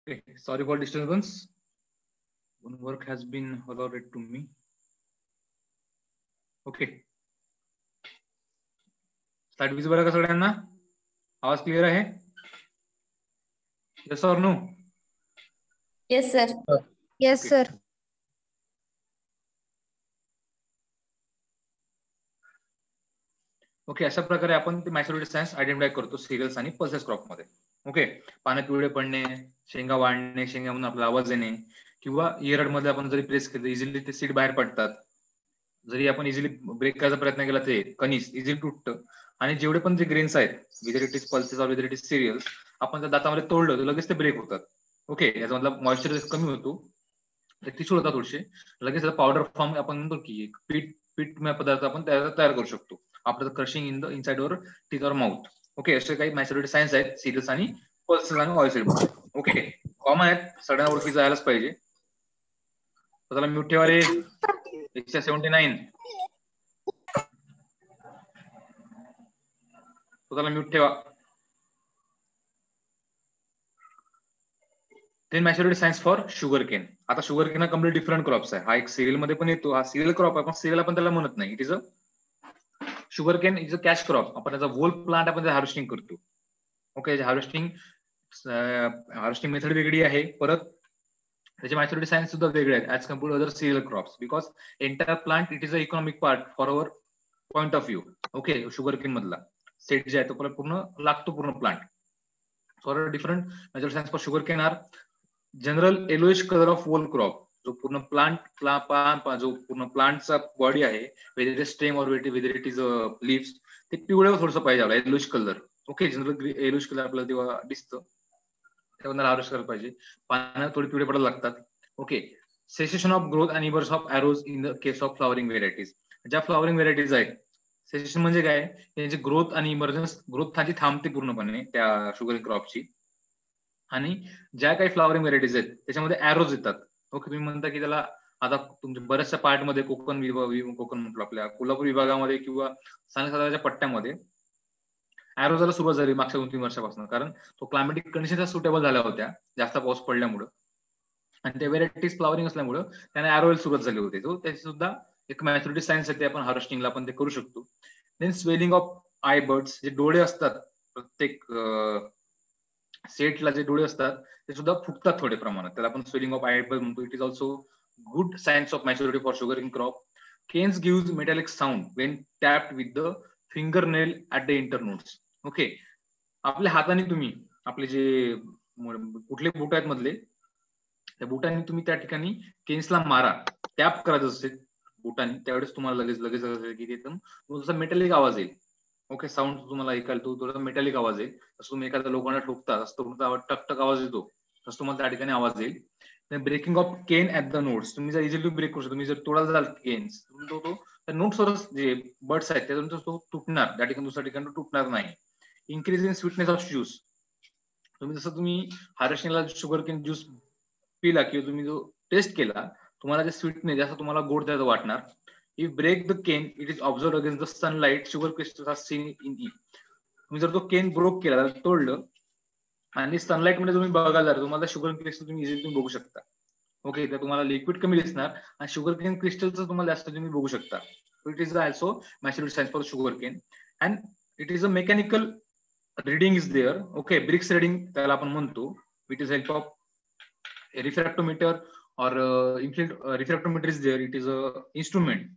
Speaker 1: Okay, sorry for disturbance. One work has been allotted to me. Okay. Slide visible आहे का सगळ्यांना? आवाज clear आहे? Yes और no?
Speaker 3: Yes, sir.
Speaker 4: Yes
Speaker 1: Okay.
Speaker 4: Sir.
Speaker 1: Okay, अशा प्रकारे आपण ते मॅच्युरिटी सायन्स आयडेंटिफाय करतो सिरियल्स आणि पल्सेस क्रॉप मध्ये. ओके, पानं पिवळे पडणे, शेंगा वाढणे, शेंगामधून आपला आवाज येणे, किंवा इयरड मध्ये आपण जरी प्रेस केलं इझिली ते सीड बाहेर पडतात. जरी आपण इझिली ब्रेक करायचा प्रयत्न केला ते कणीस इझिली तुटतं. आणि जेवढे पण जे ग्रेन्स आहेत विदर इट इज पल्सेस और विदर इट इज सिरियल्स, आपण त्या दातामध्ये तोडलं तर लगेच ते ब्रेक होतात. ओके, याचा मतलब मॉइश्चर कमी होतो, टिश्यू होतात थोडेसे, लगेच पावडर फॉर्म आपण म्हणतो की एक पीठ पदार्थ आपण तयार करू शकतो after the crushing in the inside और टीथ और माउथ. ओके, असे काही मॅच्युरिटी सायन्स आहेत सिरियल्स आणि पल्सेस आणि ऑइल मध्ये. ओके, कॉमन आहेत, सगळ्यांना ओळखी जायलाच पाहिजे. त्याला म्यूट ठेवा रे. 179 त्याला म्यूट ठेवा. Then maturity science for sugar cane. आता शुगर केन हा कम्प्लीट डिफरंट क्रॉप्स आहे. हा एक सिरियल मध्ये पण येतो, हा सिरियल क्रॉप आहे पण सिरियल आपण त्याला म्हणत नाही. It is a sugar cane is a cash crop. आपण त्याचा होल प्लांट आपण हार्वेस्टिंग करतो. ओके, हार्वेस्टिंग मेथड वेगळी आहे, परत त्याचे मॅच्युरिटी सायन्स सुद्धा वेगळे आहेत as compared to other cereal crops, because entire plant it is a economic part for our point of view. Okay, sugar cane मधला सेट जे आहे तो पूर्ण लागतो पूर्ण plant. For different maturity science for sugar Kane R general yellowish colour of whole crop. जो पूर्ण जो पूर्ण प्लांटचा बॉडी आहे, वेदर इट इज स्टेम और वेदर इट इज लीव्स, ते पिवळं थोडंसं पाहिजे आपल्याला, yellowish colour. Okay, general yellowish colour आपल्याला तेव्हा दिसतं, तेव्हा हार्वेस्ट करायला पाहिजे. पानं थोडी पिवळे पडायला लागतात. Okay, cessation of growth and immerse of arrows in the case of flowering varieties. ज्या फ्लॉवरिंग व्हेरायटीज आहेत, सेसेशन म्हणजे काय, त्यांची ग्रोथ आणि इमर्जन्स, ग्रोथ थांबते थांबते पूर्णपणे त्या शुगर क्रॉपची. आणि ज्या काही फ्लॉवरिंग व्हेरायटीज आहेत त्याच्यामध्ये एरोज येतात. ओके, तुम्ही म्हणता की त्याला आता तुमच्या बऱ्याचशा पार्ट मध्ये कोकण म्हटलं आपल्या कोल्हापूर विभागामध्ये किंवा साताऱ्याच्या पट्ट्यामध्ये एरोजाला सुरुवात झाली मागच्या 2-3 वर्षापासून, कारण तो क्लायमॅटिक कंडिशन सुटेबल झाल्या होत्या जास्त पाऊस पडल्यामुळं आणि त्या व्हेरायटीज फ्लॉवरिंग असल्यामुळं त्यांना एरोला सुरुवात झाली होती. तो त्याची सुद्धा एक मॅच्युरिटी सायन्स आहे, ते आपण हार्वेस्टिंगला आपण ते करू शकतो. Then swelling of eye buds, जे डोळे असतात प्रत्येक सेटला जे डोळे असतात ते सुद्धा फुटतात थोडे प्रमाणात, त्याला आपण स्वेलिंग ऑफ आय बर्ड म्हणतो. It is also good signs of maturity for sugar in crop. Canes gives metallic sound when tapped with the finger nail at the internodes. Okay, आपल्या हाताने तुम्ही आपले जे कुठले बुट आहेत मधले, त्या बुटाने तुम्ही त्या ठिकाणी केन्सला मारा, टॅप करायचं असते बुटाने, त्यावेळेस तुम्हाला लगेच की एकदम मेटॅलिक आवाज येईल. ओके, साऊंड तुम्हाला ऐकायला तो थोडा मेटॅलिक आवाज येईल. तसं तुम्ही एखाद्या लोकांना ठोकता असं तुमचा आवाज टक आवाज येतो, तसं तुम्हाला त्या ठिकाणी आवाज येईल. Breaking of cane at the nodes, तुम्ही जर इझिली ब्रेक करू शकता. तुम्ही जर तोडायला जाल केन्स, तो नोट्सवरच जे बर्ड्स आहेत त्यातून तो तुटणार, त्या ठिकाणी दुसऱ्या ठिकाणी तुटणार नाही. Increase in sweetness of juice, तुम्ही जसं तुम्ही हार्वेस्टिंगला शुगर केन ज्यूस पिला किंवा तुम्ही जो टेस्ट केला, तुम्हाला जे स्वीटनेस जास्त तुम्हाला गोड त्याचं वाटणार. If break the cane it is observe against the sunlight sugar crystals are seen in it. तुम्ही जर तो केन ब्रोक केला, तोडलं आणि सनलाइट मध्ये तुम्ही बघायला तुम्हाला शुगर क्रिस्टल तुम्ही इझिली बघू शकता. ओके, तर तुम्हाला लिक्विड कमी दिसणार आणि शुगर केन क्रिस्टलचं तुम्हाला जास्त तुम्ही बघू शकता. It is also maturity science for sugar cane and it is a mechanical reading is there. Okay, BRICS reading त्याला आपण म्हणतो. It is help of refractometer or refractometer is there. It is a instrument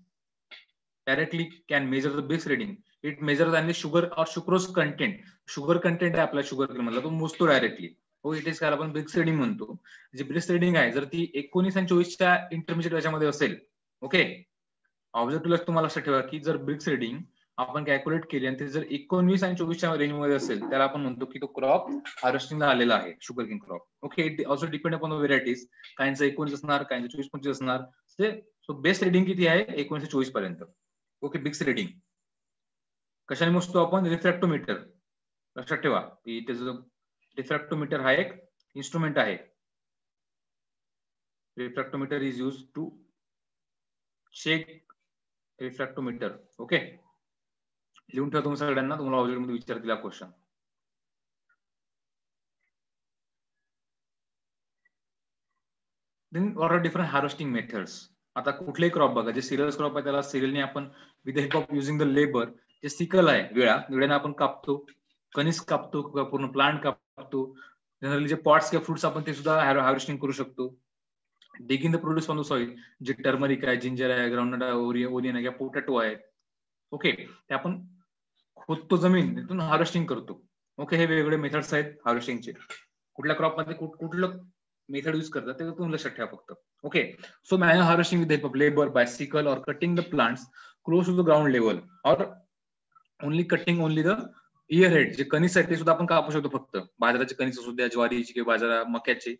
Speaker 1: directly can measure the Brix reading. It measures any sugar or sucrose content. Sugar content आहे आपल्या sugar cane मधला, तो मोजतो directly. हो, it is काय आपण BRICS reading म्हणतो. जी BRICS reading आहे जर ती 19 आणि 24च्या इंटरमिजिएट याच्यामध्ये असेल, ओके, ऑब्जेक्टिव्ह तुम्हाला लक्षात ठेवा की जर ब्रिक्स रीडिंग आपण कॅल्क्युलेट केली आणि ते जर 19 आणि 24च्या रेंज मध्ये असेल, त्याला आपण म्हणतो की तो क्रॉप हार्वेस्टिंगला आलेला आहे, sugar cane crop. Okay, it also depend upon the varieties. काहींचं 19 असणार, काहींचं 24-25 असणार. सो बेस्ट रिडिंग किती आहे, 19 ते 24 पर्यंत. ओके, ब्रिक्स रिडिंग कशाने मोजतो आपण, रिफ्रॅक्टोमीटर. लक्षात ठेवा की त्याचं रिफ्रॅक्टोमीटर हा एक इन्स्ट्रुमेंट आहे. Refractometer is use to check refractometer. Okay, लिहून ठेवा तुम्ही सगळ्यांना, तुम्हाला ऑब्जेक्ट मध्ये विचारतील हा question. Then what are different harvesting methods. आता कुठलेही क्रॉप बघा, जे सिरियल क्रॉप आहे त्याला सिरियलने आपण with the help of using the labour, जे सिकल आहे विळ्याने आपण कापतो, कणीस कापतो किंवा पूर्ण प्लांट कापतो. जनरली जे पॉट्स किंवा फ्रुट्स आपण ते सुद्धा हार्वेस्टिंग करू शकतो. Digging the produce from the soil, जे टर्मरिक आहे, जिंजर आहे, ग्राउंडनट आहे, ओनियन आहे, पोटॅटो आहे, ओके, ते आपण खोदतो जमीन, तिथून हार्वेस्टिंग करतो. ओके, हे वेगवेगळे मेथड्स आहेत हार्वेस्टिंगचे. कुठल्या क्रॉप मध्ये कुठलं मेथड यूज करतात ते तुम्ही लक्षात ठेवा फक्त. Okay, so manual harvesting with help of labour by sickle और cutting the plants close to the ground level और only cutting only the ear head. जे कणीस आहेत ते सुद्धा आपण कापू शकतो, फक्त बाजराचे कणीस असू द्या, ज्वारीचे किंवा बाजरा मक्याचे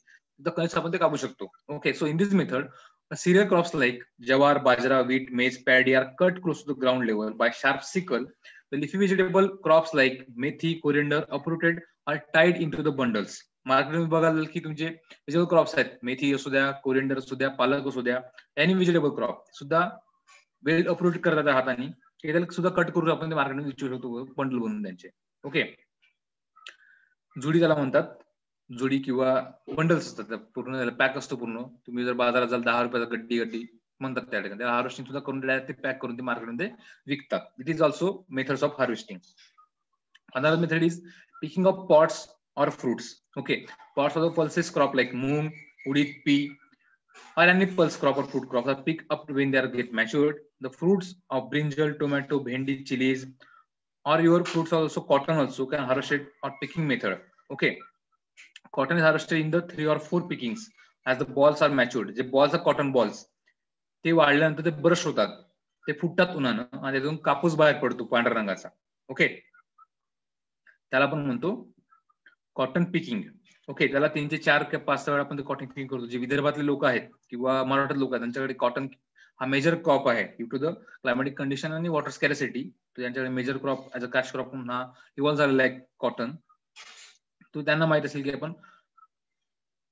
Speaker 1: कणीस आपण ते कापू शकतो. Okay, so in this method cereal crops like jawar, bajra, wheat, maize, paddy are cut close to the ground level by sharp sickle. The leafy vegetable crops like methi, coriander, uprooted are tied into the bundles. मार्केटमध्ये बघाल की तुमचे vegetable crops आहेत, मेथी असू द्या, coriander असू द्या, पालक असू द्या, एनी व्हेजिटेबल क्रॉप सुद्धा वेल अप्रूट करतात हाताने, त्याला सुद्धा कट करून आपण मार्केटमध्ये विचारू शकतो बंडल बनवून त्यांचे. ओके, जुडी त्याला म्हणतात, जुडी किंवा बंडल्स असतात, पूर्ण पॅक असतो पूर्ण. तुम्ही जर बाजारात जाल 10 रुपयाचा गड्डी म्हणतात त्या ठिकाणी, हार्वेस्टिंग सुद्धा करून ते पॅक करून ते मार्केटमध्ये विकतात. It is also methods of harvesting. Another method is picking of pods और fruits. Okay, pods of the pulses crop like moong, urad, pea or any pulse crop or fruit crops are picked up when they are get matured. The fruits of brinjal, tomato, bhendi, chilies or your fruits are also cotton also can harvested or picking method. Okay, cotton is harvested in the 3 or 4 pickings as the balls are matured. जे balls are cotton balls, ते वाढल्यानंतर ते brush होतात, ते फुटतात उन्हानं आणि त्यातून कापूस बाहेर पडतो पांढऱ्या रंगाचा. ओके, त्याला आपण म्हणतो कॉटन पिकिंग. ओके, त्याला 3 ते 4 किंवा 5 वेळा आपण कॉटन पिकिंग करतो. जे विदर्भातले लोक आहेत किंवा मराठवाड्यात लोक आहेत त्यांच्याकडे कॉटन हा मेजर क्रॉप आहे due to the climatic condition आणि वॉटर स्कॅरसिटी. तर त्यांच्याकडे major crop as a cash crop म्हणून हा इव्हॉल्व झालेला आहे कॉटन. तो त्यांना माहित असेल की आपण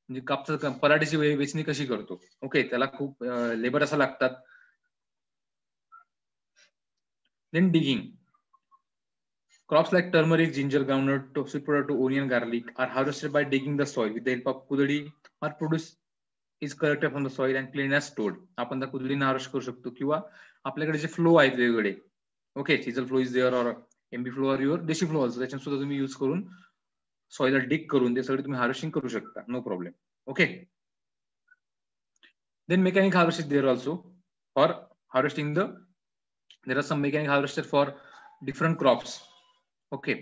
Speaker 1: म्हणजे कापसा पराठीची वेचणी कशी करतो. ओके, त्याला खूप लेबर असं लागतात. Then digging. Crops like turmeric, ginger, groundnut, sweet potato, onion, garlic are harvested by digging the soil with the help of kudadi or produce is collected from the soil and cleaned and stored. आपण त्या कुदळीने harvest करू शकतो किंवा आपल्याकडे जे flow आहेत वेगवेगळे, okay, chisel flow is there और एमबी फ्लो और युअर देशी फ्लो ऑल्सो, त्याच्यात सुद्धा तुम्ही युज करून सॉइलला डिग करून ते सगळे तुम्ही हार्वेस्टिंग करू शकता, no problem. Okay, then mechanic harvest is there also for harvesting the, there are some mechanic harvester for different crops. Okay,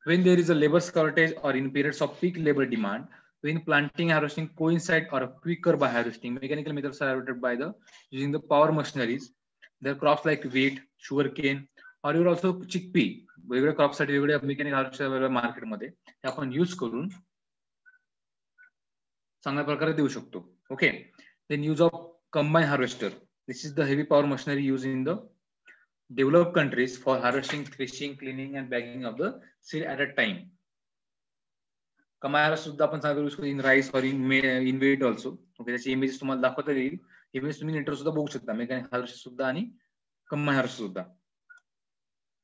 Speaker 1: when there is a labor shortage or in periods of peak labor demand, when planting and harvesting coincide or quicker by harvesting, mechanical methods are adopted by the using the power machineries. There are crops like wheat, sugarcane, or you also chickpea. वेगवेगळ्या crop साठी वेगवेगळ्या mechanic harvester वेगवेगळ्या मार्केटमध्ये ते आपण use करून चांगल्या प्रकारे देऊ शकतो. Okay, then use of combine harvester. This is the heavy power machinery use in the developed countries for harvesting, threshing, cleaning and bagging of the seed at a time. कमायला सुद्धा आपण सांगतो यूज इन राईस और in weight also. Okay, त्याची images तुम्हाला दाखवता येईल. Image तुम्ही नेटवर सुद्धा बघू शकता, मेकॅनिक हार्वेस्टर सुद्धा आणि कंबाईन हार्वेस्टर सुद्धा.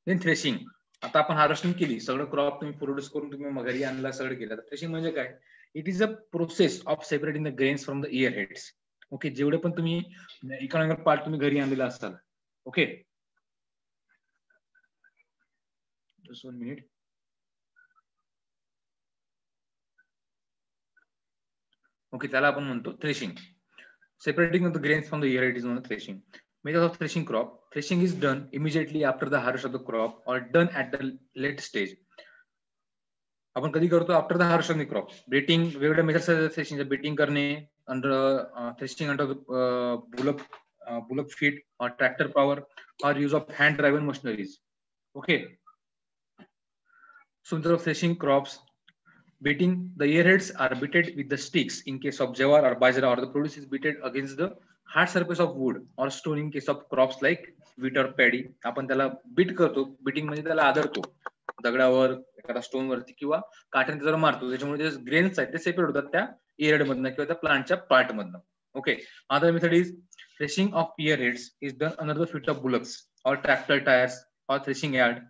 Speaker 1: Then threshing. आता आपण हार्वेस्टिंग केली, सगळं क्रॉप तुम्ही प्रोड्यूस करून तुम्ही घरी आणला, सगळं केलं. तर थ्रेशिंग म्हणजे काय? It is a process of separating the grains from the year heads. Okay, जेवढे पण तुम्ही इकॉनॉमिक पार्ट तुम्ही घरी आणलेला असाल, ओके, just 1 minute. Okay, त्याला आपण म्हणतो threshing. Separating of the grains from the ear head is known as threshing. Method of threshing crop. Threshing is done immediately after the harvest of the crop or done at the late stage. आपण कधी करतो? After the harvest of the crop. Beating, वेगवेगळ्या methods threshing, beating करणे, under threshing under bullock feet और tractor power और use of hand driven machineries. Okay, so instead of threshing crops, beating the ear heads are beaten with the sticks in case of jawar or bajra, or the produce is beaten against the hard surface of wood or stone in case of crops like wheat or paddy. आपण त्याला bit करतो. Beating म्हणजे त्याला आदरतो दगडावर, एखादा stone वरती किंवा काठ्याने त्याला मारतो, त्याच्यामुळे जे ग्रेन्स आहेत ते सेपरेट होतात त्या इयर हेड मधनं किंवा त्या प्लांटच्या पार्ट मधनं. Okay, other method is threshing of ear heads is done under the feet of bullocks or tractor tires or threshing yard.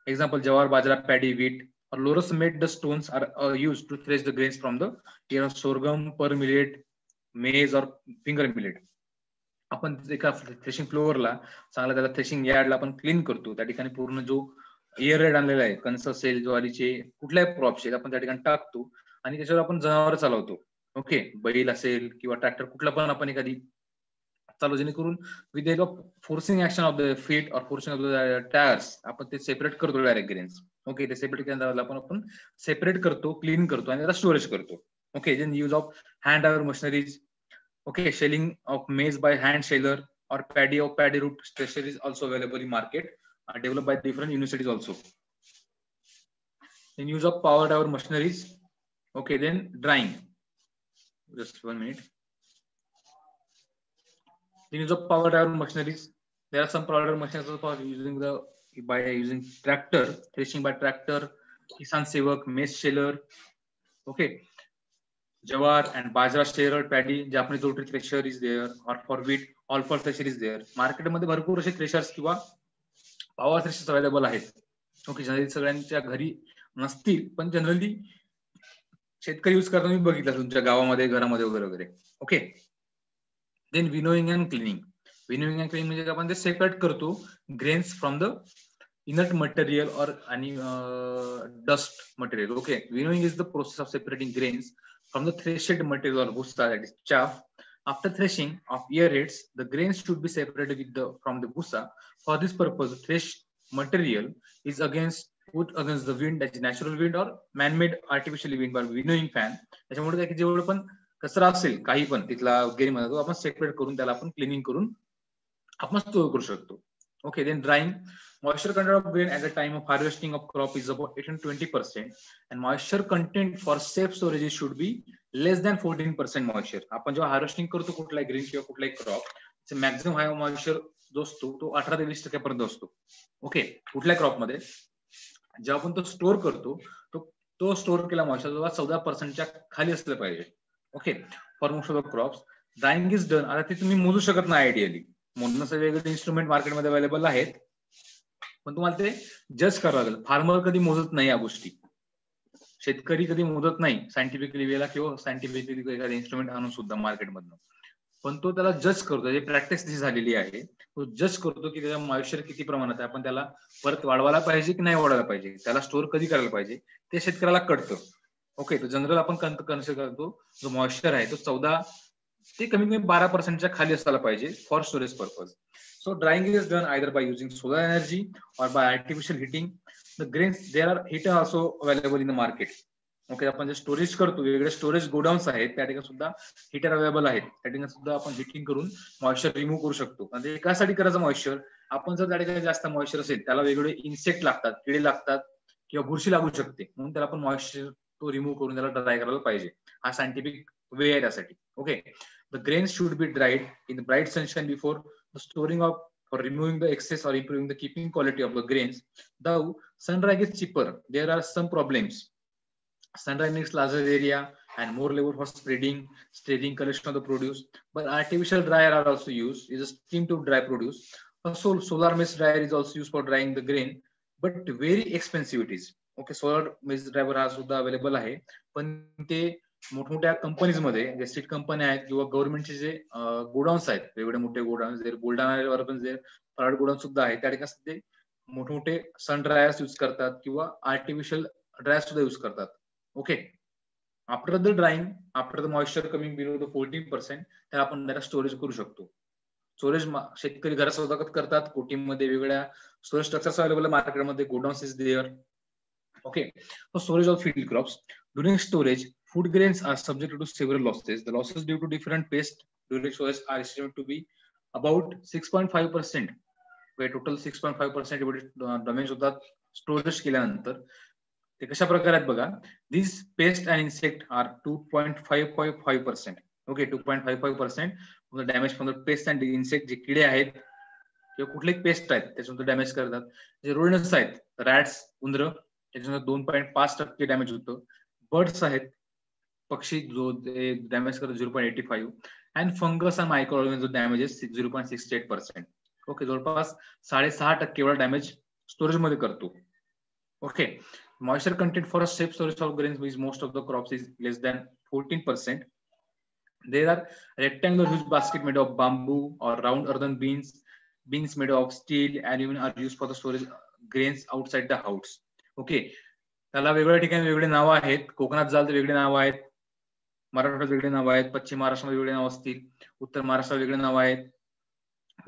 Speaker 1: Example, jawar, bajra, paddy, wheat or lorus made the stones are used to thresh the grains from the ear of sorghum, pearl millet, मेज और finger millet, आपण एका threshing फ्लोअरला चांगला त्याला threshing यार्डला आपण clean करतो. त्या ठिकाणी पूर्ण जो एअर रेड आणलेला आहे, कणस असेल, ज्वारीचे कुठल्याही क्रॉपचे आपण त्या ठिकाणी टाकतो आणि त्याच्यावर आपण जनावर चालवतो. ओके, बैल असेल किंवा ट्रॅक्टर कुठला पण आपण एखादी चालू, जेणेकरून with the help of forcing action of the feet और फोर्सिंग ऑफ द टायर्स आपण ते सेपरेट करतो डायरेक्ट ग्रेन्स. ओके, ते सेपरेट केल्यानंतर आपण सेपरेट करतो, क्लीन करतो आणि त्याला स्टोरेज करतो. Okay, then use of hand driver machineries. Okay, shelling of maize by hand sheller or paddy root thresher is also available in market, developed by different universities also. Then use of power driver machineries. Okay, then drying. Just 1 minute. Then use of power driver machineries. There are some power driver machineries for using tractor, threshing by tractor, Kisan Sevak, maize sheller. Okay. Jawar and Bajra sheller, paddy, Japanese rotary thresher is there, or for wheat, all for thresher is there. Market मध्ये भरपूर असे threshers किंवा power threshers available आहेत. Okay, generally सगळ्यांच्या घरी नसतील, पण generally शेतकरी यूज करताना मी बघितलं तुमच्या गावामध्ये, घरामध्ये वगैरे वगैरे. Okay, then winnowing and cleaning. Winnowing and cleaning म्हणजे आपण ते सेपरेट करतो grains from the inert material or any dust material. Okay, winnowing is the process of separating grains from the threshed material or busta, that is chaff. After threshing of airheads, the grains should be separated from the busa. For this purpose, the threshed material is put against the wind, that is natural wind or man-made artificial wind by winnowing fan. त्याच्यामुळे काय जेवढं पण कचरा असेल काही पण तिथला गेरीमध्ये तो आपण सेपरेट करून त्याला आपण क्लिनिंग करून आपण स्टोर करू शकतो. Okay, then drying. Moisture content of grain at the time of harvesting of crop is about 18 to 20%, and moisture content for safe storage should be less than 14% moisture. आपण जेव्हा harvesting करतो कुठलाही grain किंवा कुठलाही crop, maximum हाय moisture जो असतो तो 18 ते 20% पर्यंत असतो. ओके, कुठल्या क्रॉप मध्ये जेव्हा आपण तो स्टोर करतो तो स्टोर केला मॉइश्चर 14% खाली असलं पाहिजे. Okay, for most of the crops drying is done. आता ते तुम्ही मोजू शकत नाही आयडियली, मोजण्याचे वेगवेगळे इन्स्ट्रुमेंट मार्केटमध्ये अवेलेबल आहेत, पण तुम्हाला ते जज करावं लागेल. फार्मर कधी मोजत नाही या गोष्टी, शेतकरी कधी मोजत नाही सायंटिफिकली वेला किंवा सायंटिफिकली एखादं इन्स्ट्रुमेंट आणून सुद्धा मार्केटमधनं, पण तो त्याला जज करतो. त्याची प्रॅक्टिस जी झालेली आहे तो जज करतो की त्याच्या मॉइश्चर किती प्रमाणात आहे, आपण त्याला परत वाढवायला पाहिजे की नाही वाढवायला पाहिजे, त्याला स्टोर कधी करायला पाहिजे ते शेतकऱ्याला कळतं. ओके, तर जनरल आपण कन्सिडर करतो जो मॉइश्चर आहे तो 14 ते कमीत कमी 12% खाली असायला पाहिजे for storage purpose. So drying is done either by using solar energy or by artificial heating. The grains, there are heater also available in the market. Okay, आपण जे स्टोरेज करतो वेगवेगळे स्टोरेज गोडाऊन्स आहेत त्या ठिकाणी सुद्धा हिटर अवेलेबल आहेत, त्या ठिकाणी सुद्धा आपण हिटिंग करून मॉइश्चर रिमूव्ह करू शकतो. म्हणजे एकासाठी करायचं मॉइश्चर, आपण जर त्या ठिकाणी जास्त मॉइश्चर असेल त्याला वेगवेगळे इन्सेक्ट लागतात, किडे लागतात किंवा बुरशी लागू शकते, म्हणून त्याला आपण मॉइश्चर तो रिमूव्ह करून त्याला ड्राय करायला पाहिजे. हा सायंटिफिक वे आहे त्यासाठी. Okay, the grains should be dried in the bright sunshine before the storing of for removing the excess or improving the keeping quality of the grains. Though sun-drying is cheaper, there are some problems. Sun-drying needs larger area and more labor for spreading, staging, collection of the produce. But artificial dryer are also used. Is a steam to dry produce. Also, solar mist dryer is also used for drying the grain, but very expensive it is. Okay, solar mist dryer हा सुद्धा available आहे, पण ते मोठमोठ्या companies मध्ये, जे seed company आहेत किंवा गव्हर्नमेंटचे जे गोडाऊन्स आहेत, वेगवेगळे मोठे गोडाऊन्स, जे बुलढाणावर पण जे प्रायव्हेट गोडाऊन सुद्धा आहे त्या ठिकाणी ते मोठमोठे सन ड्रायर्स यूज करतात किंवा आर्टिफिशियल ड्रायर्स सुद्धा यूज करतात. Okay, after the drawing, after the moisture coming below the 14%, तर आपण त्याला स्टोरेज करू शकतो. स्टोरेज शेतकरी घरात स्वतः करतात, कोटीमध्ये वेगवेगळ्या स्टोरेज स्ट्रक्चर्स अवेलेबल मार्केटमध्ये, godowns is there. Okay, so storage of field crops. During storage, food grains are subjected to several losses. The losses due to different pests during storage are estimated to be about 6.5%. Where total 6.5% damage होतात storage केल्यानंतर. ते कशा प्रकारे आहेत बघा. These pests and insect are 2.555%. Okay, 2.55% of the damage from the pests and the insect, जे किडे आहेत किंवा कुठलेही पेस्ट आहेत त्याच्यानंतर डॅमेज करतात. जे रोडनेस आहेत, रॅट्स, उंदर, त्याच्यानंतर 2.5% डॅमेज होतं. बर्ड्स आहेत, पक्षी, जो डॅमेज करतात 0.85, and fungus and micro organism damages 0.68%. Okay, जवळपास 6.5% एवढा डॅमेज स्टोरेज मध्ये करतो. Okay, moisture content for a safe storage of grains which most of the crops is less than 14%. There are rectangular huge basket made of bamboo or round earthen beans made of steel, aluminum are used for the storage grains outside the house. Okay, त्याला वेगवेगळ्या ठिकाणी वेगळे नाव आहेत. कोकणात जाल तर वेगळे नाव आहेत, मराठवाड्यात वेगळे नाव आहेत, पश्चिम महाराष्ट्रामध्ये वेगळे नाव असतील, उत्तर महाराष्ट्रात वेगळे नाव आहेत,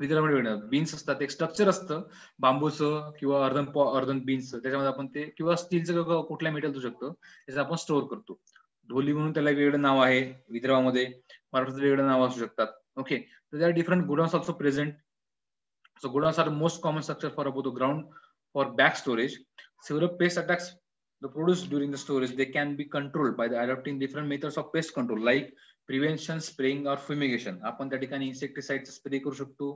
Speaker 1: विदर्भामध्ये वेगळे नाव. बीन्स असतात, एक स्ट्रक्चर असतं बांबूचं किंवा अर्धन बीन्स, त्याच्यामध्ये आपण ते किंवा स्टीलचं किंवा कुठल्या मेटल असू शकतं, त्याचं आपण स्टोअर करतो. ढोली म्हणून त्याला वेगळं नाव आहे विदर्भामध्ये, मराठीत वेगळं नाव असू शकतात. ओके, तर there are different godowns also present. So godowns are the most common structure for both the ground for back storage. Several pest attacks the produce during the storage. They can be controlled by the adopting different methods of pest control like prevention, spraying or fumigation. आपण त्या ठिकाणी insecticide spray करू शकतो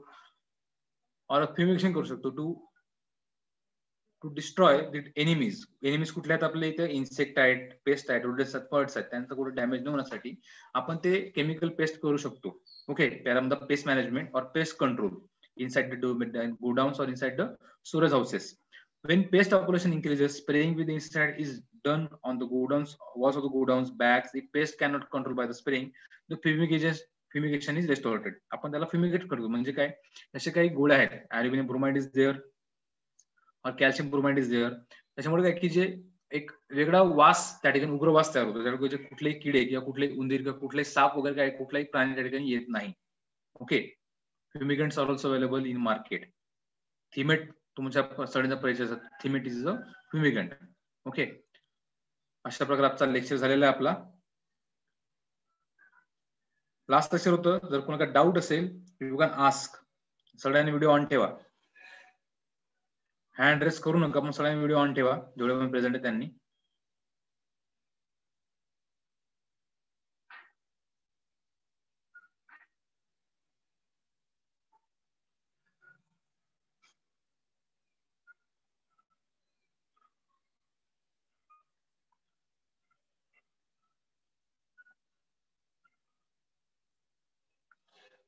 Speaker 1: और fumigation करू शकतो to destroy the enemies. Enemies कुठल्या आहेत आपल्या इथे? इन्सेक्ट आहेत, पेस्ट आहेत, रोडेट्स आहेत, बर्ड्स आहेत, त्यांचं कुठे डॅमेज न होण्यासाठी आपण ते केमिकल पेस्ट करू शकतो. ओके, त्याला म्हणतात पेस्ट मॅनेजमेंट और pest control inside the godowns or inside the storage houses. When pest population increases, spraying with the insecticide is done on the godowns, walls of the godowns, bags. If pest cannot control by the spraying, the fumigation is restored. आपण त्याला fumigate करतो. म्हणजे काय, असे काही गोळ्या आहेत, aluminium bromide is there और कॅल्शियम ब्रोमाइड इज देअर. त्याच्यामुळे काय की जे एक वेगळा वास त्या ठिकाणी, उग्र वास तयार होतो, त्यामुळे कुठलेही किडे किंवा कुठलेही उंदीर किंवा कुठलेही साप वगैरे काय कुठलाही प्राणी त्या ठिकाणी येत नाही. Okay, fumigants are also available in market. Thimet तुमच्या सडीचा परिचय, Thimet is a fumigant. Okay, अशा प्रकारे आजचा लेक्चर झालेला आहे आपला. लास्ट लेक्चर होतं. जर कोणाला डाऊट असेल यू कॅन आस्क. सगळ्यांनी व्हिडिओ ऑन ठेवा, हँड रेस करू नका, पण सगळ्यांनी व्हिडिओ ऑन ठेवा जेवढे पण प्रेझेंट आहे त्यांनी.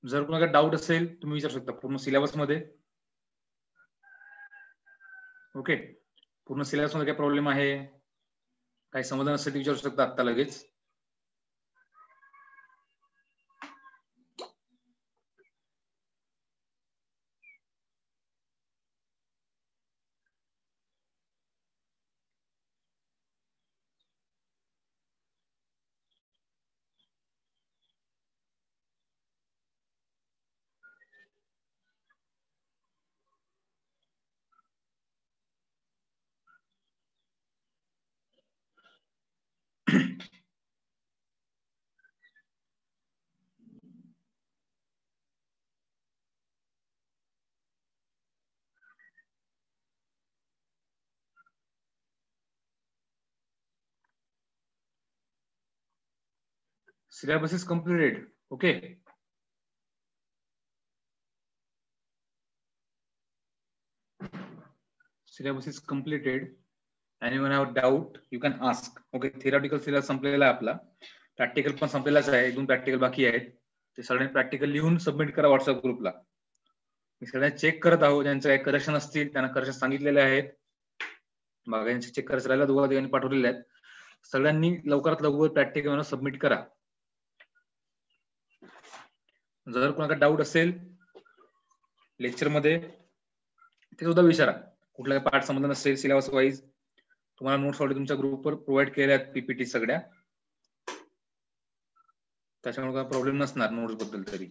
Speaker 1: जर कोणाला डाऊट असेल तुम्ही विचारू शकता पूर्ण सिलेबस मध्ये. ओके, पूर्ण सिलेबस मध्ये काय प्रॉब्लेम आहे, काही समजलं नसेल ते विचारू शकता आता लगेच. Syllabus is completed. Okay. Syllabus is completed. Anyone have doubt? You can ask. Okay. Theoretical syllabus संपलेला आहे आपला. प्रॅक्टिकल पण संपलेलाच आहे. 2 प्रॅक्टिकल बाकी आहेत. ते सगळे प्रॅक्टिकल लिहून सबमिट करा व्हॉट्सअप ग्रुपला. मी सगळ्यांना चेक करत आहोत. ज्यांचे काही करेक्शन असतील त्यांना करेक्शन सांगितलेले आहेत. बघा, यांचे चेक करायचं राहिला, 2 ठिकाणी पाठवलेले आहेत. सगळ्यांनी लवकरात लवकर प्रॅक्टिकल सबमिट करा. जर कोणाला डाऊट असेल लेक्चर मध्ये ते सुद्धा विचारा. कुठला पार्ट समजला नसेल सिलेबस वाईज तुम्हाला नोट्स ऑलरेडी तुमच्या ग्रुपवर प्रोव्हाइड केल्या आहेत, पीपीटी सगळ्या, त्याच्यामुळे काय प्रॉब्लेम नसणार नोट्स बद्दल तरी.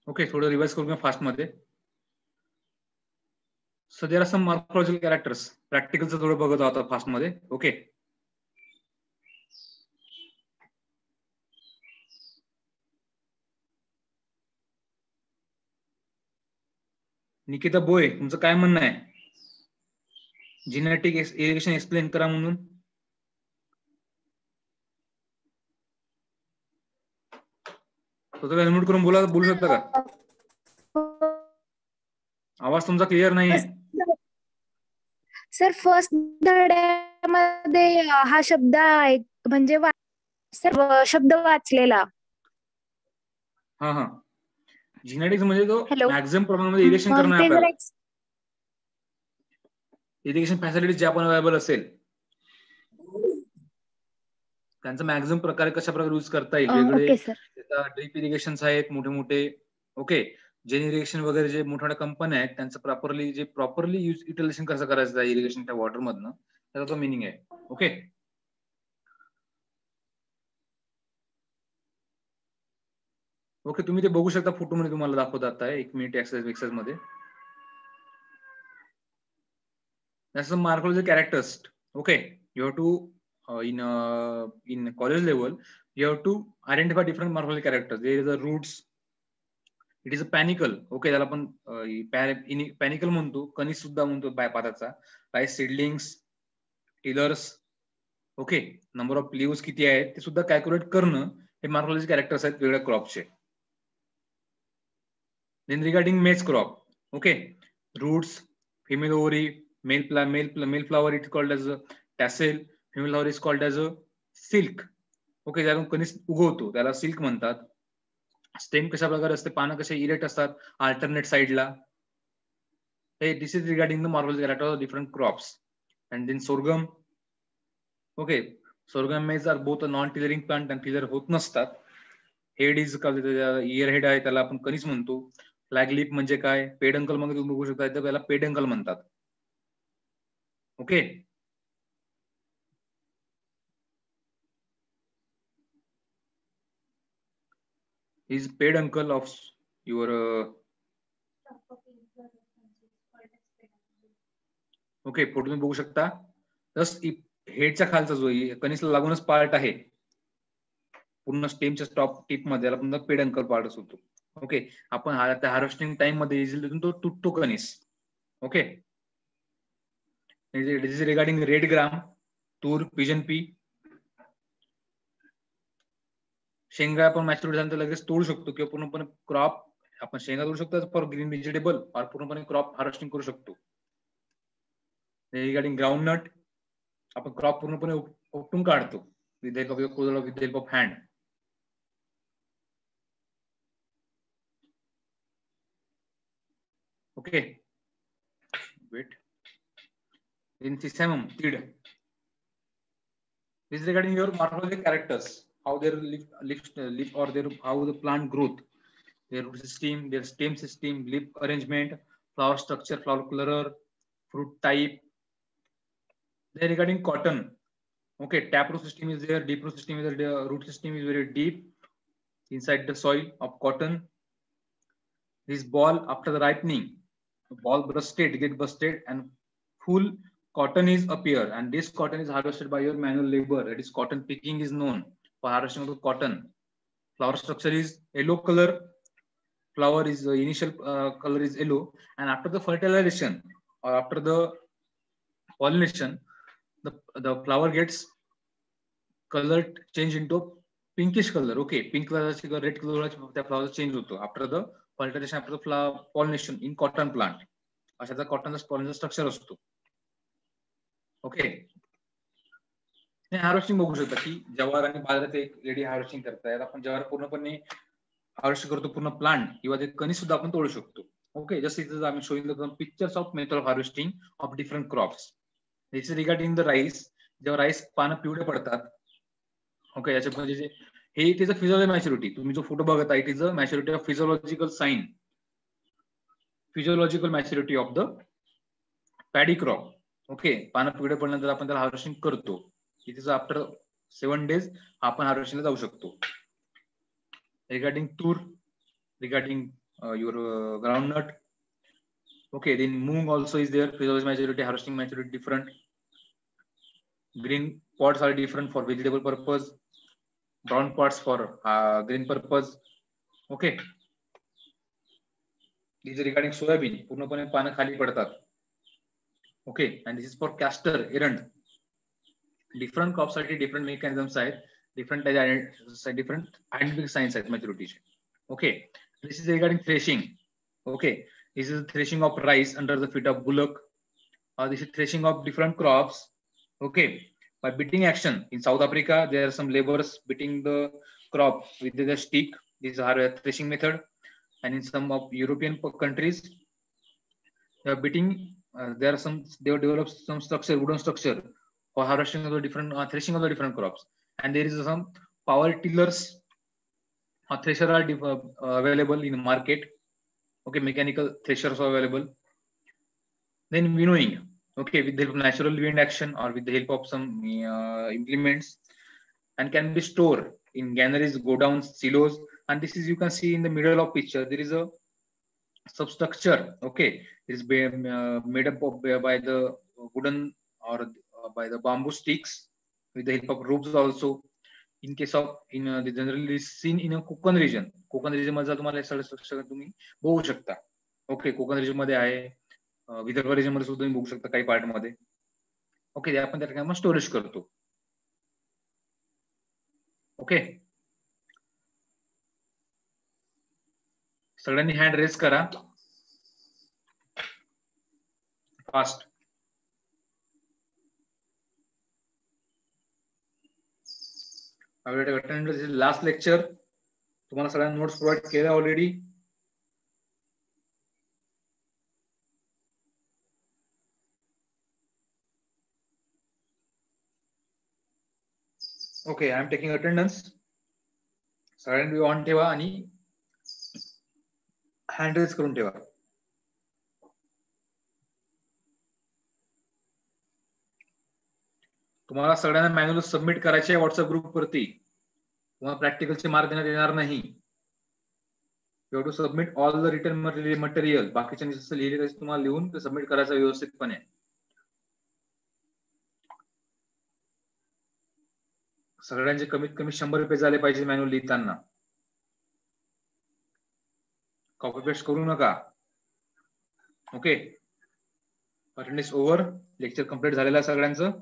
Speaker 1: ओके, थोडं रिवाइज करूया फास्ट मध्ये. So there are some morphological characters. प्रॅक्टिकलचं थोडं बघत आहोत फास्ट मध्ये. ओके, निकिता बोय, तुमचं काय म्हणणं आहे? जेनेटिक एरिगेशन एक्सप्लेन करा म्हणून. तो अनम्यूट करून बोलू शकता का? आवाज तुमचा क्लिअर नाहीये.
Speaker 4: सर फर्स्ट धड्यामध्ये हा शब्द म्हणजे सर्व शब्द वाचलेला.
Speaker 1: हा जिनेटिक्स म्हणजे तो
Speaker 4: हॅलो.
Speaker 1: मॅक्झिमम प्रमाणामध्ये इरिगेशन करणं आहे आपल्याला. इरिगेशन फॅसिलिटीज ज्या पण अवेलेबल असेल त्यांचा मॅक्झिमम प्रकारे कशा प्रकारे यूज करता येईल. वेगळे
Speaker 4: ओके सर.
Speaker 1: ड्रीप इरिगेशन्स आहेत मोठे मोठे. ओके, जेन इरिगेशन वगैरे जे मोठ्या मोठ्या कंपन्या आहेत त्यांचं प्रॉपरली युटिलायझेशन कसं करायचं आहे इरिगेशनच्या वॉटर मधनं, त्याचा तो मिनिंग आहे. ओके, ओके, तुम्ही ते बघू शकता फोटोमध्ये तुम्हाला दाखवतात आहे. 1 मिनिट एक्सरसाइज मध्ये. That's the morphological characters. Okay, you have to in college level you have to identify different morphological characters. There is a roots. It is a panicle. Okay, त्याला आपण panicle म्हणतो, कणीस सुद्धा म्हणतो पाताचा. Rice seedlings, tillers. Okay, number of leaves किती आहेत ते सुद्धा कॅल्क्युलेट करणं हे मॉर्फोलॉजिकल कॅरेक्टर्स आहेत वेगळ्या क्रॉपचे. Then regarding maize crop, okay, roots, female ovary, male flower it is called as a tassel, female flower is called as a silk. Okay, ज्यातून कणीस उगवतो त्याला सिल्क म्हणतात. स्टेम कशा प्रकारे असते, पानं कसे इरेक्ट असतात अल्टरनेट साइडला. This is regarding the morphological character of different crops. And then sorghum. Okay, sorghum maize are both a non-tillering plant and tiller होत नसतात. हेड इज इयर हेड आहे त्याला आपण कणीस म्हणतो. फ्लॅग लिप म्हणजे काय, पेडंकल मध्ये तुम्ही बघू शकता त्याला पेडंकल म्हणतात. Okay, is peduncle of your okay, photo तुम्ही बघू शकता. जस्ट हेडच्या खालचा जो कणीसला लागूनच पार्ट आहे पूर्ण स्टेमच्या टॉप टिप मध्ये त्याला पुन्हा पेडंकल पार्ट असतो. ओके, आपण हार्वेस्टिंग टाइम मध्ये इझिली तो तुटतो कणीस. Okay, regarding red gram, tur, pigeon P. शेंगा आपण मॅच्युरिटी झाल्यानंतर लगेच तोडू शकतो किंवा पूर्णपणे क्रॉप आपण शेंगा तोडू शकतो फॉर ग्रीन व्हेजिटेबल और पूर्णपणे क्रॉप हार्वेस्टिंग करू शकतो. रिगार्डिंग ग्राउंडनट आपण क्रॉप पूर्णपणे उपटून काढतो with help of hand. Okay, wheat. In sesamum, seed. This is regarding your morphological characters, how their leaf or their how the plant growth, their root system, their stem system, leaf arrangement, flower structure, flower color, fruit type. Then regarding cotton, okay, taproot system is there, deep root system is there, the root system is very deep inside the soil of cotton. This ball after the ripening, the ball get busted and full cotton is appear, and this cotton is harvested by your manual labor. That is cotton picking is known for harvesting of the cotton. Flower structure is yellow color. Flower is initial color is yellow, and after the fertilization or after the pollination, the flower gets color change into pinkish color. Okay, pink color red color the flower change होतो after the fertilization, after the flower pollination in cotton plant. अशाचा कॉटनचा pollination structure असतो. Okay, harvesting बघू शकता की जवार आणि बाजऱ्यात एक lady harvesting करतायत. आपण जवार पूर्णपणे हार्वेस्ट करतो पूर्ण प्लांट किंवा ते कणीस सुद्धा आपण तोडू शकतो. ओके, जस्ट इथं आम्ही showing the pictures of method of harvesting of different crops. This is regarding the rice. जेव्हा राईस पानं पिवळे पडतात, ओके, याच्या म्हणजे हे it is a physiological maturity. तुम्ही जो फोटो बघत आहे it is a maturity of physiological sign, physiological maturity of the paddy crop. Okay, पानं पिवळे पडल्यानंतर आपण त्याला हार्वेस्टिंग करतो. इट इज आफ्टर 7 days आपण हार्वेस्टिंगला जाऊ शकतो. Regarding tur, regarding your groundnut. Okay, then moong also is there, physiological maturity, harvesting maturity different. Green pods are different for vegetable purpose, brown pods for green purpose. Okay, this is regarding soybean, पूर्णपणे पानं खाली पडतात. Okay, and this is for castor, errand. Different crops साठी different mechanisms आहेत, different identical signs आहेत maturity. Okay, this is regarding threshing. Okay, This is threshing of rice under the feet of bullock. This is threshing of different crops. Okay, by beating action in South Africa, there are some laborers beating the crop with the stick. This is a threshing method, and in some of European countries, they are beating. They have developed some structure, wooden structure for harvesting of the different threshing of the different crops, and there is some power tillers. Thresher are available in the market. Okay, mechanical threshers are available. Then winnowing. Okay, with the help of natural wind action or with the help of some implements, and can be stored in granaries, godowns, silos. And this is, you can see in the middle of picture, there is a substructure. Okay, it is made up of by the wooden or by the bamboo sticks with the help of ropes also. In case of the generally seen in a Konkan region मध्ये तुम्हाला सगळं तुम्ही बघू शकता. Okay, Konkan region मध्ये आहे, Vidarbha region मध्ये सुद्धा तुम्ही बघू शकता काही पार्ट मध्ये. ओके, आपण त्या ठिकाणी स्टोरेज करतो. ओके, सगळ्यांनी हँड रेज करा फास्ट. लास्ट लेक्चर तुम्हाला सगळ्यांना नोट्स प्रोव्हाइड केले already. Okay, I am taking attendance. सगळ्यांनी ऑन ठेवा आणि हँड रेज करून ठेवा. तुम्हाला सगळ्यांना मॅन्युअल सबमिट करायचे आहे व्हॉट्सअप ग्रुप वरती. तुम्हाला प्रॅक्टिकलचे मार्क देण्यात येणार नाही. You have to submit all the written material. बाकीच्या जसं लिहिले तसं तुम्हाला लिहून ते सबमिट करायचं व्यवस्थितपणे. सगळ्यांचे कमीत कमी 100 पेज झाले पाहिजे मॅन्युअल लिहिताना. कॉपी पेस्ट करू नका. Okay, attendance over. Lecture complete झालेलं आहे सगळ्यांचं.